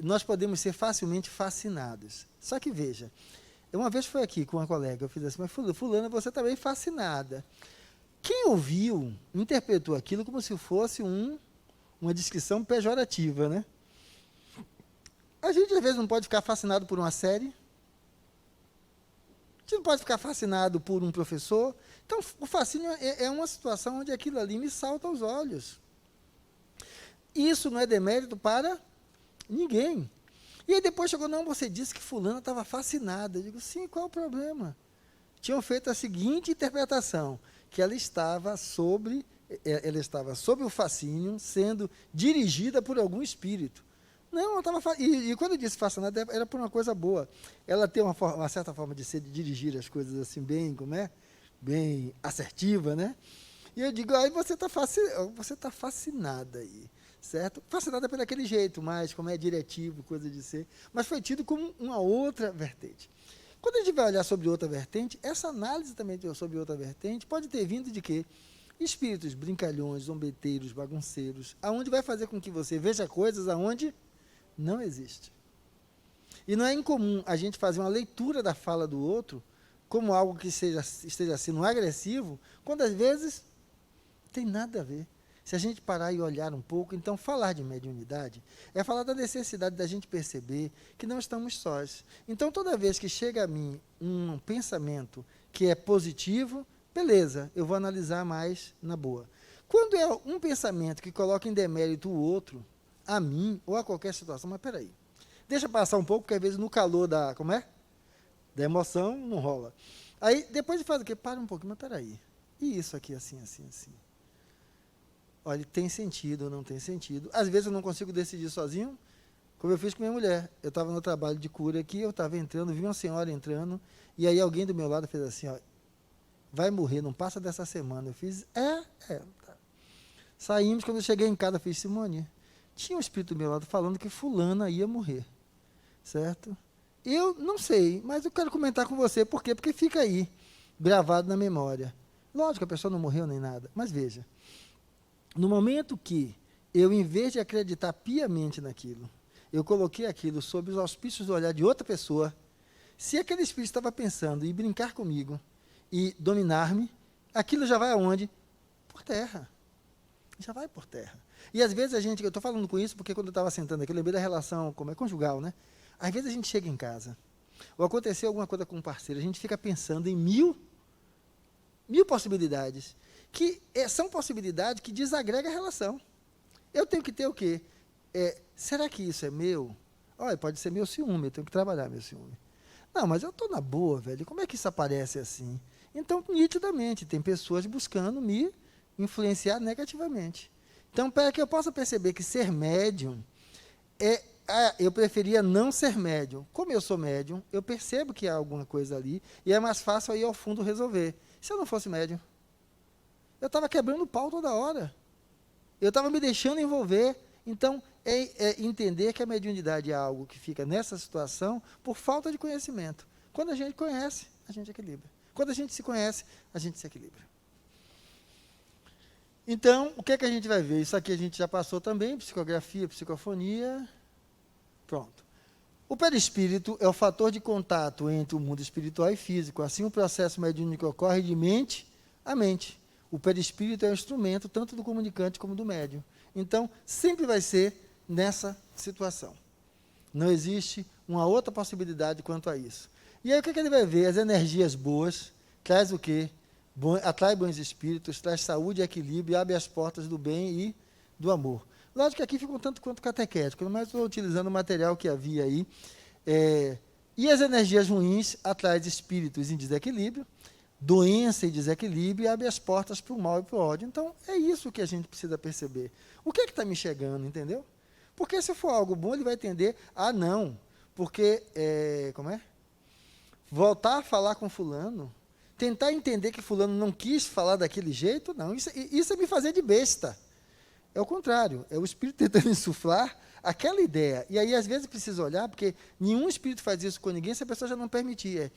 nós podemos ser facilmente fascinados. Só que, veja, uma vez foi aqui com uma colega, eu fiz assim, mas fulana, você está bem fascinada. Quem ouviu, interpretou aquilo como se fosse uma descrição pejorativa, né? A gente, às vezes, não pode ficar fascinado por uma série. A gente não pode ficar fascinado por um professor. Então, o fascínio é uma situação onde aquilo ali me salta aos olhos. Isso não é demérito para ninguém. E aí depois chegou, não, você disse que fulana estava fascinada. Eu digo, sim, qual o problema? Tinham feito a seguinte interpretação, que ela estava sob o fascínio, sendo dirigida por algum espírito. Não, ela estava. E quando eu disse fascinada, era por uma coisa boa. Ela tem uma certa forma de dirigir as coisas assim, bem assertiva, né? E eu digo, aí você está fascinada aí, certo? Fascinada por aquele jeito, mais como é diretivo, coisa de ser. Mas foi tido como uma outra vertente. Quando a gente vai olhar sobre outra vertente, essa análise também sobre outra vertente pode ter vindo de quê? Espíritos brincalhões, zombeteiros, bagunceiros, aonde vai fazer com que você veja coisas aonde não existe. E não é incomum a gente fazer uma leitura da fala do outro como algo que esteja sendo agressivo, quando às vezes tem nada a ver. Se a gente parar e olhar um pouco, então falar de mediunidade é falar da necessidade da gente perceber que não estamos sós. Então, toda vez que chega a mim um pensamento que é positivo, beleza, eu vou analisar mais na boa. Quando é um pensamento que coloca em demérito o outro, a mim ou a qualquer situação, mas peraí, deixa passar um pouco, porque às vezes no calor da emoção não rola. Aí depois de fazer o quê? Para um pouquinho, mas peraí, e isso aqui assim? Olha, tem sentido ou não tem sentido. Às vezes eu não consigo decidir sozinho, como eu fiz com minha mulher. Eu estava no trabalho de cura aqui, eu estava entrando, vi uma senhora entrando, e aí alguém do meu lado fez assim, ó, vai morrer, não passa dessa semana. Eu fiz, tá. Saímos, quando eu cheguei em casa, eu fiz, Simone, tinha um espírito do meu lado falando que fulana ia morrer, certo? Eu não sei, mas eu quero comentar com você, por quê? Porque fica aí, gravado na memória. Lógico, a pessoa não morreu nem nada, mas veja, no momento que eu, em vez de acreditar piamente naquilo, eu coloquei aquilo sob os auspícios do olhar de outra pessoa, se aquele espírito estava pensando em brincar comigo e dominar-me, aquilo já vai aonde? Por terra. Já vai por terra. E às vezes eu estou falando com isso porque quando eu estava sentando aqui, eu lembrei da relação conjugal, né? Às vezes a gente chega em casa, ou aconteceu alguma coisa com um parceiro, a gente fica pensando em mil possibilidades, que são possibilidades que desagregam a relação. Eu tenho que ter o quê? Será que isso é meu? Olha, pode ser meu ciúme, eu tenho que trabalhar meu ciúme. Não, mas eu estou na boa, velho, como é que isso aparece assim? Então, nitidamente, tem pessoas buscando me influenciar negativamente. Então, para que eu possa perceber que ser médium eu preferia não ser médium. Como eu sou médium, eu percebo que há alguma coisa ali e é mais fácil aí ao fundo resolver. Se eu não fosse médium, eu estava quebrando o pau toda hora. Eu estava me deixando envolver. Então, entender que a mediunidade é algo que fica nessa situação por falta de conhecimento. Quando a gente conhece, a gente equilibra. Quando a gente se conhece, a gente se equilibra. Então, o que é que a gente vai ver? Isso aqui a gente já passou também, psicografia, psicofonia. Pronto. O perispírito é o fator de contato entre o mundo espiritual e físico. Assim, o processo mediúnico ocorre de mente a mente. O perispírito é o instrumento tanto do comunicante como do médium. Então, sempre vai ser nessa situação. Não existe uma outra possibilidade quanto a isso. E aí o que, que ele vai ver? As energias boas, traz o quê? Atrai bons espíritos, traz saúde e equilíbrio, abre as portas do bem e do amor. Lógico que aqui fica um tanto quanto catequético, mas estou utilizando o material que havia aí. E as energias ruins atraem espíritos em desequilíbrio, doença e desequilíbrio, e abre as portas para o mal e para o ódio. Então, é isso que a gente precisa perceber. O que é que está me chegando, entendeu? Porque se for algo bom, ele vai tender a não. Porque, voltar a falar com fulano, tentar entender que fulano não quis falar daquele jeito, não. Isso é me fazer de besta. É o contrário, é o espírito tentando insuflar aquela ideia. E aí, às vezes, precisa olhar, porque nenhum espírito faz isso com ninguém se a pessoa já não permitir.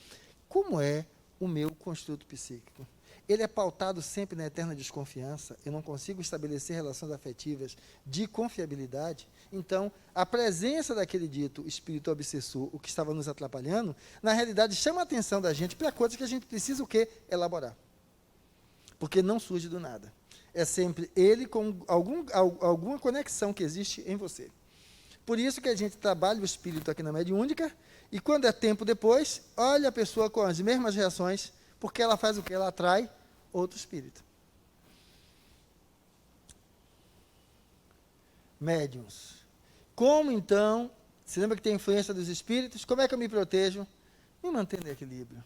Como é o meu construto psíquico? Ele é pautado sempre na eterna desconfiança. Eu não consigo estabelecer relações afetivas de confiabilidade. Então, a presença daquele dito espírito obsessor, o que estava nos atrapalhando, na realidade, chama a atenção da gente para coisas que a gente precisa o quê? Elaborar. Porque não surge do nada. É sempre ele com alguma conexão que existe em você. Por isso que a gente trabalha o espírito aqui na mediúnica, e quando é tempo depois, olha a pessoa com as mesmas reações, porque ela faz o quê? Ela atrai outro espírito. Médiuns. Como então, se lembra que tem a influência dos espíritos, como é que eu me protejo? Me mantendo em equilíbrio.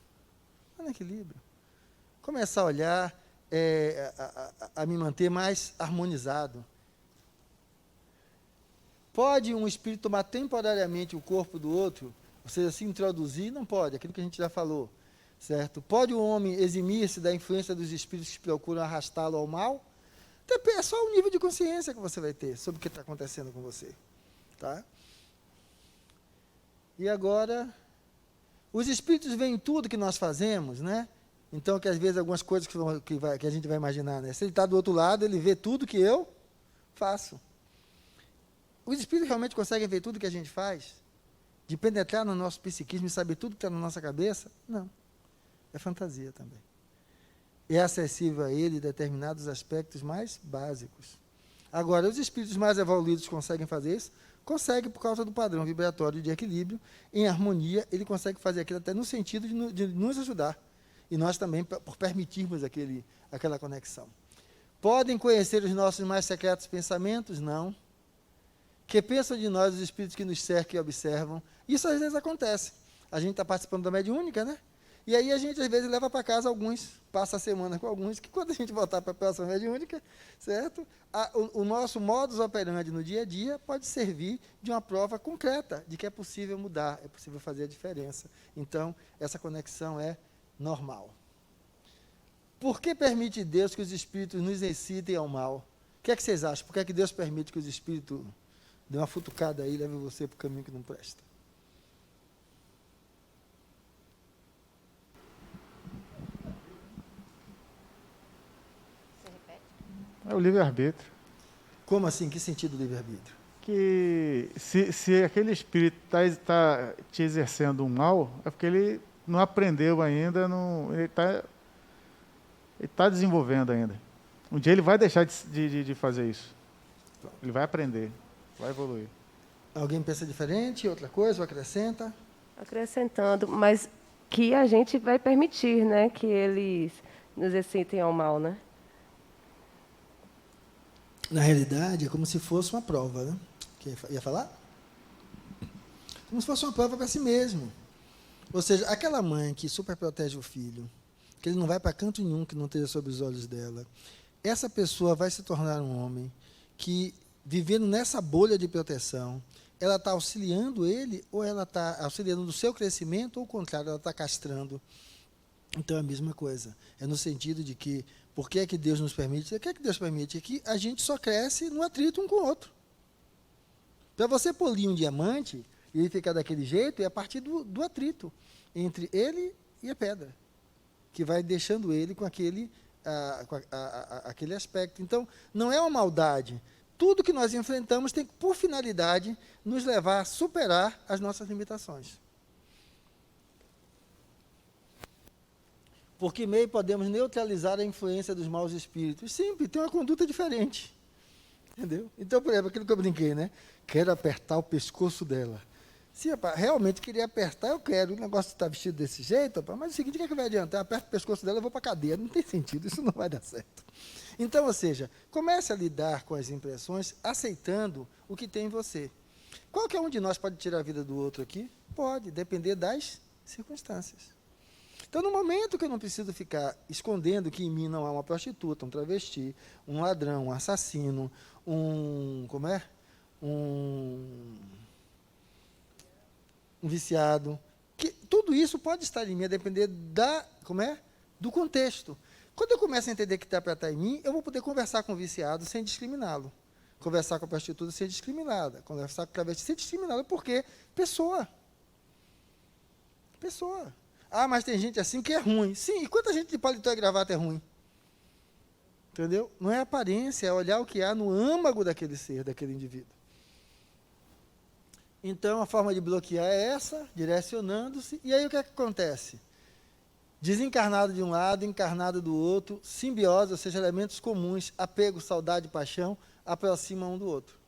No equilíbrio. Começar a olhar, a me manter mais harmonizado. Pode um espírito tomar temporariamente o corpo do outro, ou seja, se introduzir? Não pode, aquilo que a gente já falou. Certo? Pode o homem eximir-se da influência dos espíritos que procuram arrastá-lo ao mal? É só o nível de consciência que você vai ter sobre o que está acontecendo com você. Tá? E agora, os espíritos veem tudo que nós fazemos, né? Então, que às vezes algumas coisas que a gente vai imaginar, né? Se ele está do outro lado, ele vê tudo que eu faço. Os espíritos realmente conseguem ver tudo que a gente faz? De penetrar no nosso psiquismo e saber tudo que está na nossa cabeça? Não. É fantasia também. É acessível a ele determinados aspectos mais básicos. Agora, os espíritos mais evoluídos conseguem fazer isso? Conseguem por causa do padrão vibratório de equilíbrio, em harmonia, ele consegue fazer aquilo até no sentido de nos ajudar. E nós também, por permitirmos aquela conexão. Podem conhecer os nossos mais secretos pensamentos? Não. Que pensam de nós os espíritos que nos cercam e observam? Isso às vezes acontece. A gente está participando da mediúnica, né? E aí a gente, às vezes, leva para casa alguns, passa a semana com alguns, que quando a gente voltar para a próxima mediúnica, certo? O nosso modus operandi no dia a dia pode servir de uma prova concreta de que é possível mudar, é possível fazer a diferença. Então, essa conexão é normal. Por que permite Deus que os espíritos nos excitem ao mal? O que é que vocês acham? Por que é que Deus permite que os espíritos dêem uma futucada aí e levem você para o caminho que não presta? É o livre-arbítrio. Como assim? Que sentido do livre-arbítrio? Que se aquele espírito está te exercendo um mal, é porque ele não aprendeu ainda, ele está desenvolvendo ainda. Um dia ele vai deixar de fazer isso. Ele vai aprender, vai evoluir. Alguém pensa diferente? Outra coisa? Ou acrescenta? Acrescentando, mas que a gente vai permitir, né, que eles nos excitem ao mal, né? Na realidade, é como se fosse uma prova, né? Ia falar? Como se fosse uma prova para si mesmo. Ou seja, aquela mãe que super protege o filho, que ele não vai para canto nenhum que não esteja sob os olhos dela, essa pessoa vai se tornar um homem que, vivendo nessa bolha de proteção, ela está auxiliando ele, ou ela está auxiliando no seu crescimento, ou ao contrário, ela está castrando. Então, é a mesma coisa. É no sentido de que, por que é que Deus nos permite? O que é que Deus permite? É que a gente só cresce no atrito um com o outro. Para você polir um diamante, e ele ficar daquele jeito, é a partir do atrito entre ele e a pedra, que vai deixando ele com aquele aspecto. Então, não é uma maldade. Tudo que nós enfrentamos tem, por finalidade, nos levar a superar as nossas limitações. Por que meio podemos neutralizar a influência dos maus espíritos? Simples, tem uma conduta diferente. Entendeu? Então, por exemplo, aquilo que eu brinquei, né? Quero apertar o pescoço dela. Se rapaz, realmente queria apertar, eu quero. O negócio está vestido desse jeito, rapaz, mas é o seguinte, o que, é que vai adiantar? Eu aperto o pescoço dela, eu vou para a cadeia. Não tem sentido, isso não vai dar certo. Então, ou seja, comece a lidar com as impressões, aceitando o que tem em você. Qualquer um de nós pode tirar a vida do outro aqui? Pode, depender das circunstâncias. Então, no momento que eu não preciso ficar escondendo que em mim não há uma prostituta, um travesti, um ladrão, um assassino, um viciado, que tudo isso pode estar em mim, a depender do contexto. Quando eu começo a entender que está para estar em mim, eu vou poder conversar com o viciado sem discriminá-lo, conversar com a prostituta sem discriminá-la, conversar com o travesti sem discriminá-la, porque pessoa. Ah, mas tem gente assim que é ruim. Sim, e quanta gente de paletó e gravata é ruim? Entendeu? Não é aparência, é olhar o que há no âmago daquele ser, daquele indivíduo. Então, a forma de bloquear é essa, direcionando-se. E aí, o que é que acontece? Desencarnado de um lado, encarnado do outro, simbiose, ou seja, elementos comuns, apego, saudade, paixão, aproximam um do outro.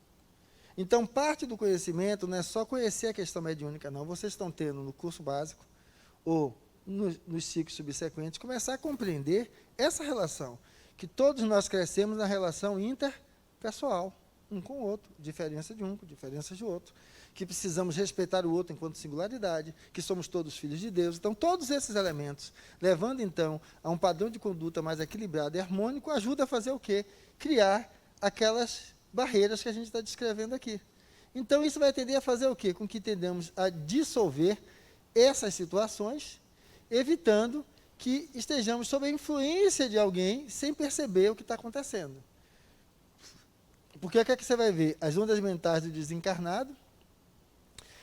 Então, parte do conhecimento não é só conhecer a questão mediúnica, não. Vocês estão tendo no curso básico, ou nos ciclos subsequentes, começar a compreender essa relação, que todos nós crescemos na relação interpessoal, um com o outro, diferença de um com diferença de outro, que precisamos respeitar o outro enquanto singularidade, que somos todos filhos de Deus. Então, todos esses elementos, levando, então, a um padrão de conduta mais equilibrado e harmônico, ajuda a fazer o quê? Criar aquelas barreiras que a gente está descrevendo aqui. Então, isso vai tender a fazer o quê? Com que tendamos a dissolver essas situações, evitando que estejamos sob a influência de alguém sem perceber o que está acontecendo. Porque o que é que você vai ver? As ondas mentais do desencarnado,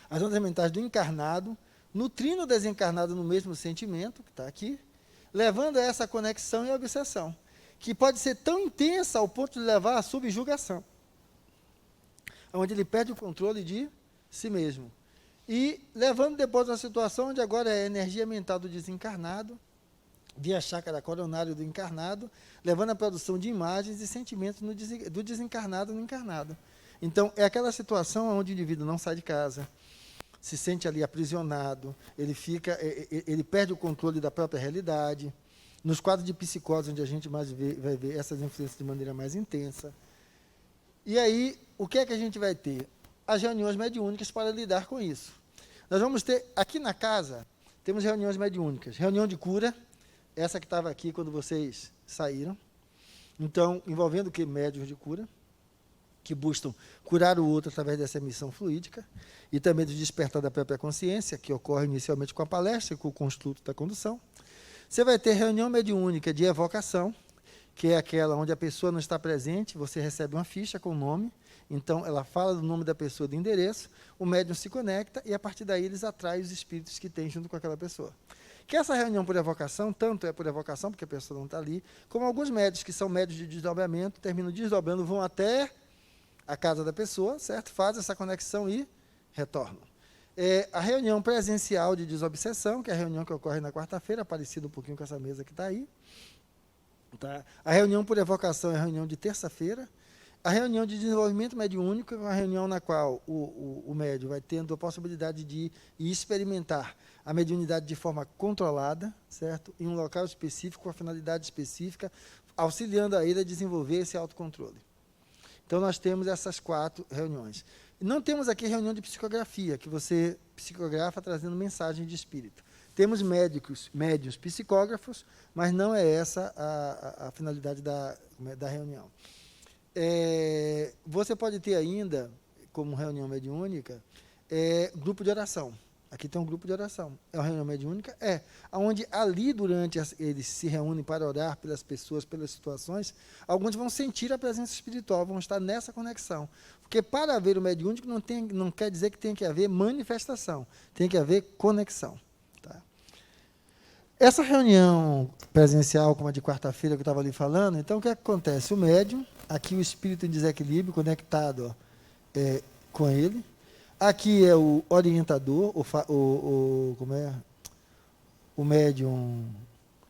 as ondas mentais do encarnado, nutrindo o desencarnado no mesmo sentimento, que está aqui, levando a essa conexão e obsessão, que pode ser tão intensa ao ponto de levar à subjugação, onde ele perde o controle de si mesmo. E levando depois a uma situação onde agora é a energia mental do desencarnado, via chácara coronária do encarnado, levando a produção de imagens e sentimentos do desencarnado no encarnado. Então, é aquela situação onde o indivíduo não sai de casa, se sente ali aprisionado, ele perde o controle da própria realidade. Nos quadros de psicose, onde a gente mais vai ver essas influências de maneira mais intensa. E aí, o que é que a gente vai ter? As reuniões mediúnicas para lidar com isso. Nós vamos ter, aqui na casa, temos reuniões mediúnicas. Reunião de cura, essa que estava aqui quando vocês saíram. Então, envolvendo o que? Médiuns de cura, que buscam curar o outro através dessa emissão fluídica, e também do despertar da própria consciência, que ocorre inicialmente com a palestra e com o construto da condução. Você vai ter reunião mediúnica de evocação, que é aquela onde a pessoa não está presente, você recebe uma ficha com o nome, então ela fala do nome da pessoa, do endereço, o médium se conecta e a partir daí eles atraem os espíritos que tem junto com aquela pessoa. Que essa reunião por evocação, tanto é por evocação, porque a pessoa não está ali, como alguns médios que são médios de desdobramento, terminam desdobrando, vão até a casa da pessoa, certo? Fazem essa conexão e retornam. A reunião presencial de desobsessão, que é a reunião que ocorre na quarta-feira, parecido um pouquinho com essa mesa que está aí. Tá? A reunião por evocação é a reunião de terça-feira. A reunião de desenvolvimento mediúnico é uma reunião na qual o médium vai tendo a possibilidade de experimentar a mediunidade de forma controlada, certo? Em um local específico, com a finalidade específica, auxiliando a ele a desenvolver esse autocontrole. Então, nós temos essas 4 reuniões. Não temos aqui reunião de psicografia, que você psicografa trazendo mensagem de espírito. Temos médios psicógrafos, mas não é essa a finalidade da reunião. Você pode ter ainda, como reunião mediúnica, grupo de oração. Aqui tem um grupo de oração. É uma reunião mediúnica? Onde ali, eles se reúnem para orar pelas pessoas, pelas situações, alguns vão sentir a presença espiritual, vão estar nessa conexão. Porque para haver o mediúnico não quer dizer que tem que haver manifestação, tem que haver conexão. Tá? Essa reunião presencial, como a de quarta-feira que eu estava ali falando, então o que acontece? O médium, aqui o espírito em desequilíbrio, conectado com ele. Aqui é o orientador, o médium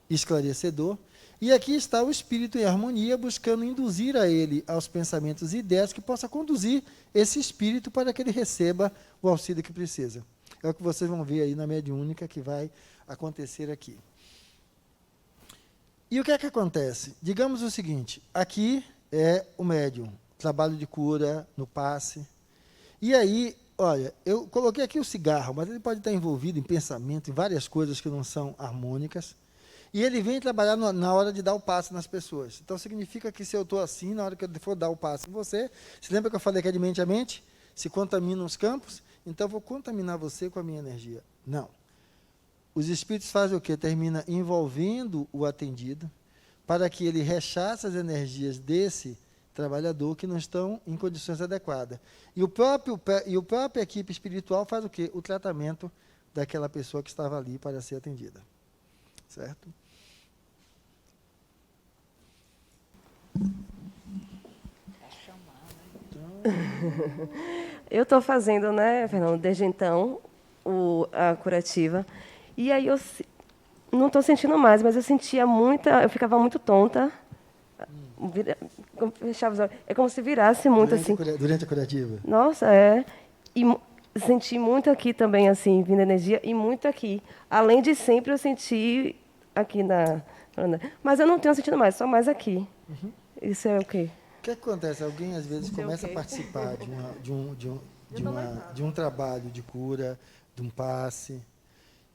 esclarecedor. E aqui está o espírito em harmonia, buscando induzir a ele aos pensamentos e ideias que possa conduzir esse espírito para que ele receba o auxílio que precisa. É o que vocês vão ver aí na mediúnica que vai acontecer aqui. E o que é que acontece? Digamos o seguinte, aqui é o médium, trabalho de cura no passe. E aí, olha, eu coloquei aqui o cigarro, mas ele pode estar envolvido em pensamento, em várias coisas que não são harmônicas. E ele vem trabalhar na hora de dar o passe nas pessoas. Então, significa que se eu estou assim, na hora que eu for dar o passe em você, se lembra que eu falei que é de mente a mente? Se contaminam os campos, então eu vou contaminar você com a minha energia. Não. Os espíritos fazem o quê? Termina envolvendo o atendido para que ele rechace as energias desse trabalhador que não estão em condições adequadas. E a própria equipe espiritual faz o quê? O tratamento daquela pessoa que estava ali para ser atendida. Certo? Eu estou fazendo, né, Fernando, desde então, a curativa. E aí não estou sentindo mais, mas eu sentia muita... Eu ficava muito tonta. Eu fechava os olhos. É como se virasse muito, assim. Durante a curativa? Nossa, é. E senti muito aqui também, assim, vindo energia, e muito aqui. Além de sempre eu senti aqui na... Mas eu não tenho sentido mais, só mais aqui. Uhum. Isso é o quê? O que acontece? Alguém, às vezes, começa a participar de um trabalho de cura, de um passe,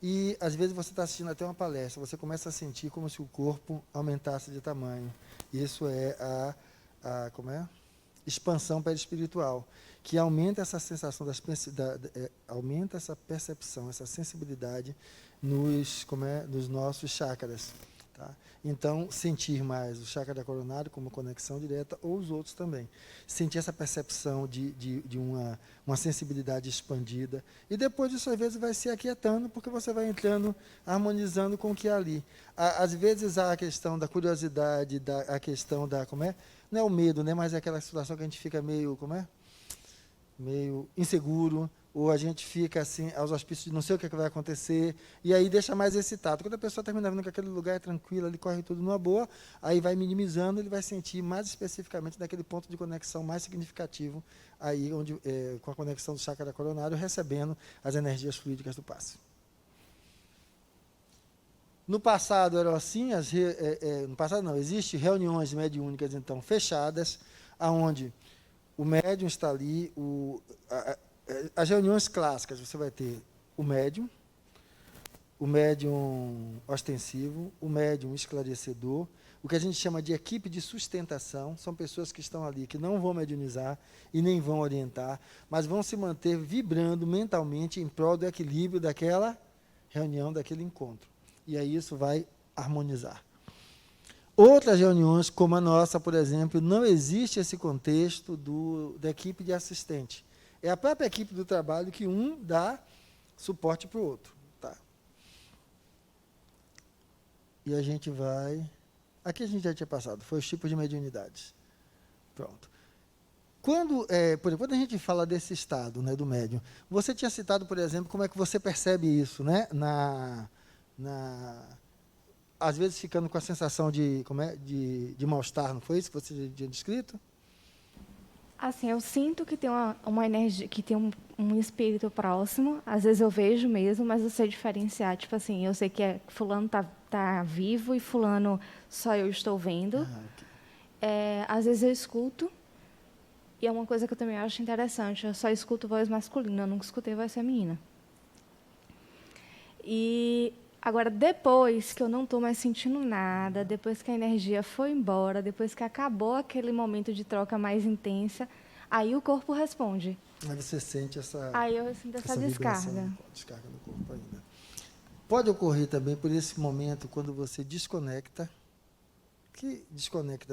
e, às vezes, você está assistindo até uma palestra, você começa a sentir como se o corpo aumentasse de tamanho. Isso é como é? Expansão perispiritual, que aumenta essa sensação, aumenta essa percepção, essa sensibilidade nos nossos chakras. Tá? Então, sentir mais o chakra coronário como conexão direta, ou os outros também. Sentir essa percepção de uma sensibilidade expandida. E depois disso, às vezes, vai se aquietando, porque você vai entrando, harmonizando com o que há ali. Às vezes, há a questão da curiosidade, a questão da... Como é? Não é o medo, né? Mas é aquela situação que a gente fica meio... Como é? Meio inseguro, ou a gente fica assim, aos auspícios de não sei o que vai acontecer, e aí deixa mais excitado. Quando a pessoa termina vendo que aquele lugar é tranquilo, ali corre tudo numa boa, aí vai minimizando, ele vai sentir mais especificamente naquele ponto de conexão mais significativo, aí onde, com a conexão do chakra coronário, recebendo as energias fluídicas do passe. No passado era assim, no passado não, existem reuniões mediúnicas, então, fechadas, aonde o médium está ali, as reuniões clássicas, você vai ter o médium ostensivo, o médium esclarecedor, o que a gente chama de equipe de sustentação, são pessoas que estão ali, que não vão mediunizar e nem vão orientar, mas vão se manter vibrando mentalmente em prol do equilíbrio daquela reunião, daquele encontro. E aí isso vai harmonizar. Outras reuniões, como a nossa, por exemplo, não existe esse contexto da equipe de assistente. É a própria equipe do trabalho que um dá suporte para o outro. Tá. E a gente vai... Aqui a gente já tinha passado, foi os tipos de mediunidades. Pronto. Quando a gente fala desse estado, né, do médium, você tinha citado, por exemplo, como é que você percebe isso, né, às vezes ficando com a sensação de mal-estar, não foi isso que você tinha descrito? Assim, eu sinto que tem uma energia, que tem um espírito próximo. Às vezes eu vejo mesmo, mas eu sei diferenciar. Tipo assim, eu sei que fulano tá vivo e fulano só eu estou vendo. Okay. Às vezes eu escuto. E é uma coisa que eu também acho interessante. Eu só escuto voz masculina, eu nunca escutei voz feminina. E agora, depois que eu não estou mais sentindo nada, depois que a energia foi embora, depois que acabou aquele momento de troca mais intensa, aí o corpo responde. Aí você sente essa... Aí eu sinto essa descarga. Descarga no corpo ainda. Pode ocorrer também por esse momento, quando você desconecta,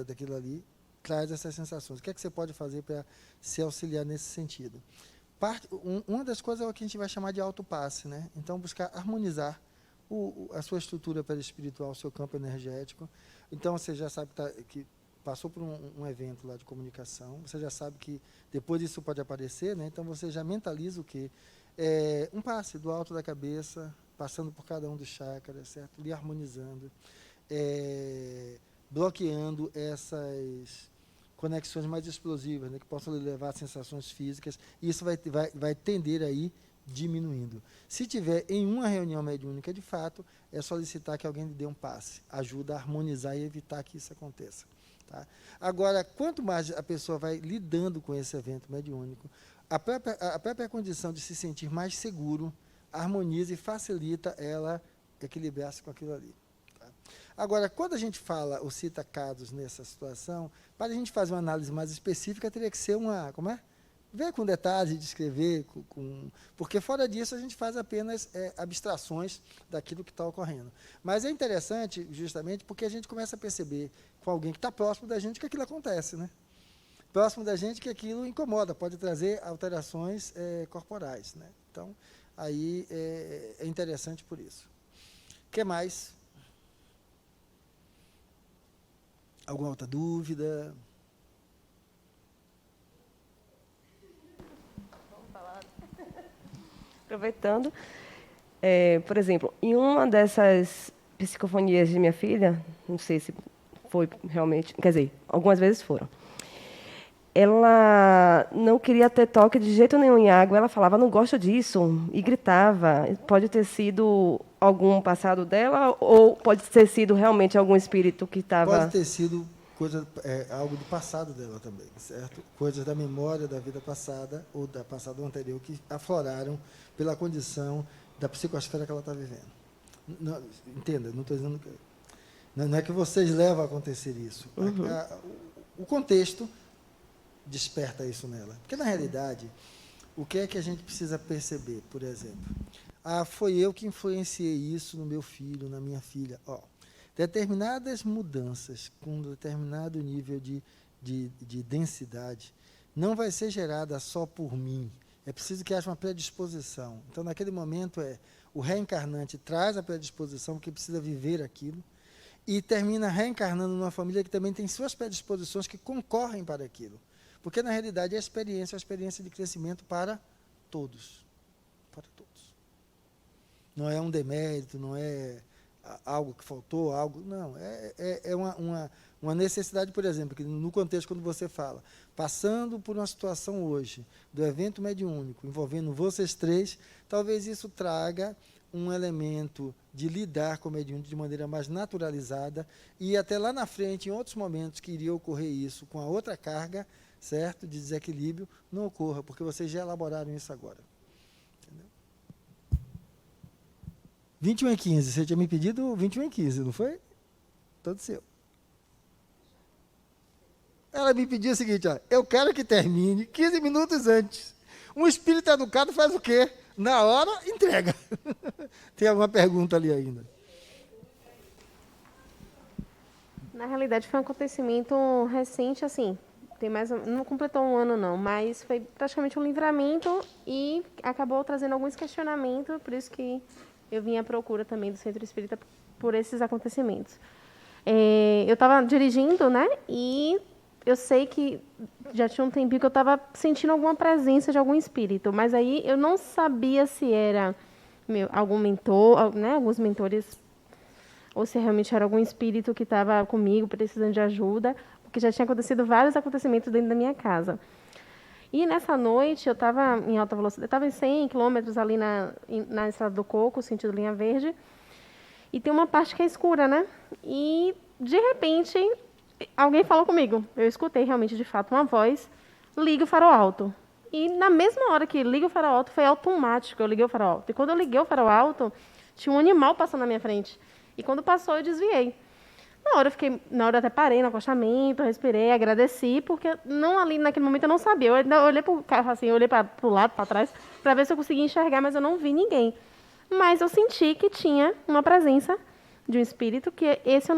daquilo ali, traz essas sensações. O que é que você pode fazer para se auxiliar nesse sentido? Uma das coisas é o que a gente vai chamar de autopasse, né? Então, buscar harmonizar a sua estrutura perispiritual, o seu campo energético. Então, você já sabe que passou por um evento lá de comunicação, você já sabe que depois isso pode aparecer, né? Então, você já mentaliza o quê? Um passe do alto da cabeça, passando por cada um dos chakras, certo? Lhe harmonizando. bloqueando essas conexões mais explosivas, né, que possam levar a sensações físicas, e isso vai tender aí diminuindo. Se tiver em uma reunião mediúnica, de fato, é solicitar que alguém lhe dê um passe. Ajuda a harmonizar e evitar que isso aconteça. Tá? Agora, quanto mais a pessoa vai lidando com esse evento mediúnico, a própria condição de se sentir mais seguro harmoniza e facilita ela equilibrar-se com aquilo ali. Tá? Agora, quando a gente fala ou cita casos nessa situação, para a gente fazer uma análise mais específica, teria que ser ver com detalhes, descrever, porque fora disso a gente faz apenas abstrações daquilo que está ocorrendo. Mas é interessante, justamente, porque a gente começa a perceber com alguém que está próximo da gente que aquilo acontece, né? Próximo da gente que aquilo incomoda, pode trazer alterações corporais, né? Então, aí é interessante por isso. O que mais? Alguma outra dúvida? Aproveitando, por exemplo, em uma dessas psicofonias de minha filha, não sei se foi realmente, quer dizer, algumas vezes foram, ela não queria ter toque de jeito nenhum em água, ela falava, não gosto disso, e gritava. Pode ter sido algum passado dela, ou pode ter sido realmente algum espírito que estava... Pode ter sido algo do passado dela também, certo? Coisas da memória da vida passada ou da passado anterior que afloraram pela condição da psicosfera que ela está vivendo. Não, entenda, não estou dizendo que... Não é que vocês levam a acontecer isso. Uhum. O contexto desperta isso nela. Porque, na realidade, o que é que a gente precisa perceber, por exemplo? Foi eu que influenciei isso no meu filho, na minha filha. Determinadas mudanças com determinado nível de densidade não vai ser gerada só por mim. É preciso que haja uma predisposição. Então, naquele momento, o reencarnante traz a predisposição porque precisa viver aquilo e termina reencarnando numa família que também tem suas predisposições que concorrem para aquilo. Porque, na realidade, a experiência é uma experiência de crescimento para todos. Para todos. Não é um demérito, não é algo que faltou, não. É uma necessidade, por exemplo, que no contexto, quando você fala, passando por uma situação hoje, do evento mediúnico, envolvendo vocês três, talvez isso traga um elemento de lidar com o mediúnico de maneira mais naturalizada e até lá na frente, em outros momentos que iria ocorrer isso com a outra carga, certo, de desequilíbrio, não ocorra, porque vocês já elaboraram isso agora. 21h15, você tinha me pedido 21h15, não foi? Todo seu. Ela me pediu o seguinte, eu quero que termine 15 minutos antes. Um espírito educado faz o quê? Na hora, entrega. Tem alguma pergunta ali ainda? Na realidade, foi um acontecimento recente, assim, não completou um ano não, mas foi praticamente um livramento e acabou trazendo alguns questionamentos, por isso que eu vim à procura também do Centro Espírita por esses acontecimentos. Eu estava dirigindo, né, e eu sei que já tinha um tempinho que eu estava sentindo alguma presença de algum espírito, mas aí eu não sabia se era algum mentor, né, alguns mentores, ou se realmente era algum espírito que estava comigo, precisando de ajuda, porque já tinha acontecido vários acontecimentos dentro da minha casa. E nessa noite, eu estava em alta velocidade, estava em 100 km ali na Estrada do Coco, sentido Linha Verde, e tem uma parte que é escura, né? E, de repente, alguém falou comigo. Eu escutei realmente, de fato, uma voz, liga o farol alto. E na mesma hora que liga o farol alto, foi automático, eu liguei o farol alto. E quando eu liguei o farol alto, tinha um animal passando na minha frente. E quando passou, eu desviei. Na hora eu até parei no acostamento, respirei, agradeci, porque não ali naquele momento eu não sabia. Eu ainda olhei para o carro assim, eu olhei para o lado, para trás, para ver se eu conseguia enxergar, mas eu não vi ninguém. Mas eu senti que tinha uma presença de um espírito que esse eu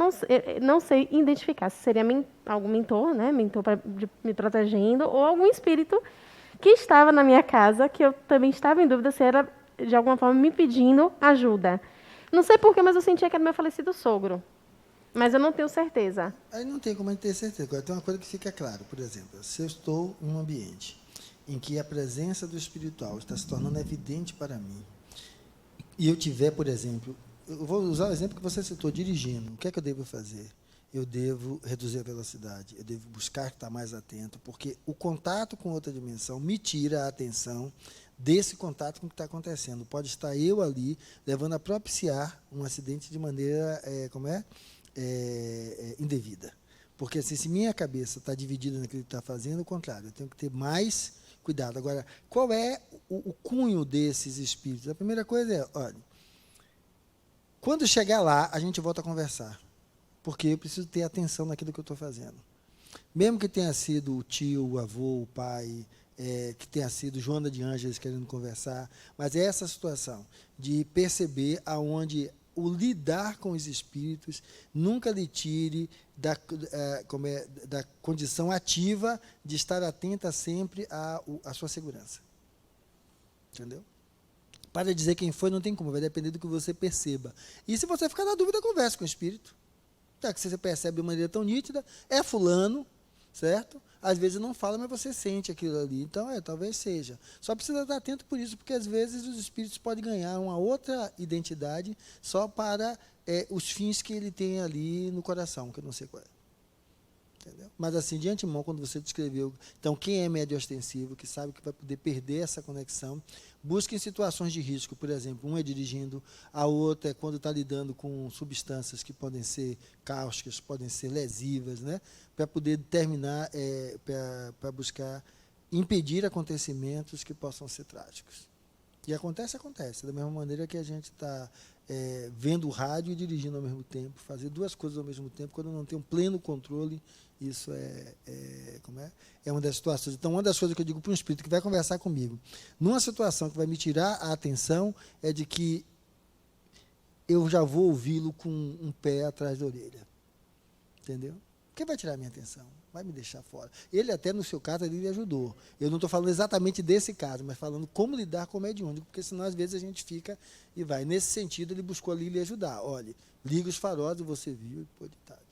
não sei identificar. Se seria algum mentor, né, me protegendo, ou algum espírito que estava na minha casa, que eu também estava em dúvida se era, de alguma forma, me pedindo ajuda. Não sei porquê, mas eu sentia que era meu falecido sogro. Mas eu não tenho certeza. Aí não tem como a gente ter certeza. Agora, tem uma coisa que fica clara, por exemplo, se eu estou em um ambiente em que a presença do espiritual está se tornando evidente para mim, e eu tiver, por exemplo, eu vou usar o exemplo que você citou, dirigindo. O que é que eu devo fazer? Eu devo reduzir a velocidade, eu devo buscar estar mais atento, porque o contato com outra dimensão me tira a atenção desse contato com o que está acontecendo. Pode estar eu ali, levando a propiciar um acidente de maneira, indevida. Porque assim, se minha cabeça está dividida naquilo que está fazendo, o contrário, eu tenho que ter mais cuidado. Agora, qual é o cunho desses espíritos? A primeira coisa é, olha, quando chegar lá, a gente volta a conversar. Porque eu preciso ter atenção naquilo que eu estou fazendo. Mesmo que tenha sido o tio, o avô, o pai, que tenha sido Joana de Ângeles querendo conversar, mas é essa situação de perceber aonde o lidar com os espíritos nunca lhe tire da condição ativa de estar atenta sempre à sua segurança. Entendeu? Para dizer quem foi, não tem como, vai depender do que você perceba. E se você ficar na dúvida, converse com o espírito. Já que você percebe de maneira tão nítida, é fulano, certo? Às vezes não fala, mas você sente aquilo ali. Então, talvez seja. Só precisa estar atento por isso, porque às vezes os espíritos podem ganhar uma outra identidade só para os fins que ele tem ali no coração, que eu não sei qual é. Entendeu? Mas assim, de antemão, quando você descreveu, então, quem é médio ostensivo, que sabe que vai poder perder essa conexão, busque em situações de risco, por exemplo, um é dirigindo, a outra é quando está lidando com substâncias que podem ser cáusticas, podem ser lesivas, né? Para poder determinar, para buscar impedir acontecimentos que possam ser trágicos. E acontece, da mesma maneira que a gente está vendo o rádio e dirigindo ao mesmo tempo, fazer duas coisas ao mesmo tempo, quando não tem um pleno controle, isso é uma das situações. Então, uma das coisas que eu digo para um espírito que vai conversar comigo, numa situação que vai me tirar a atenção, é de que eu já vou ouvi-lo com um pé atrás da orelha. Entendeu? Quem vai tirar a minha atenção? Vai me deixar fora. Ele até, no seu caso, ele ajudou. Eu não estou falando exatamente desse caso, mas falando como lidar com o mediúnico, porque senão, às vezes, a gente fica e vai. Nesse sentido, ele buscou ali lhe ajudar. Olha, liga os faróis e você viu, e pode estar.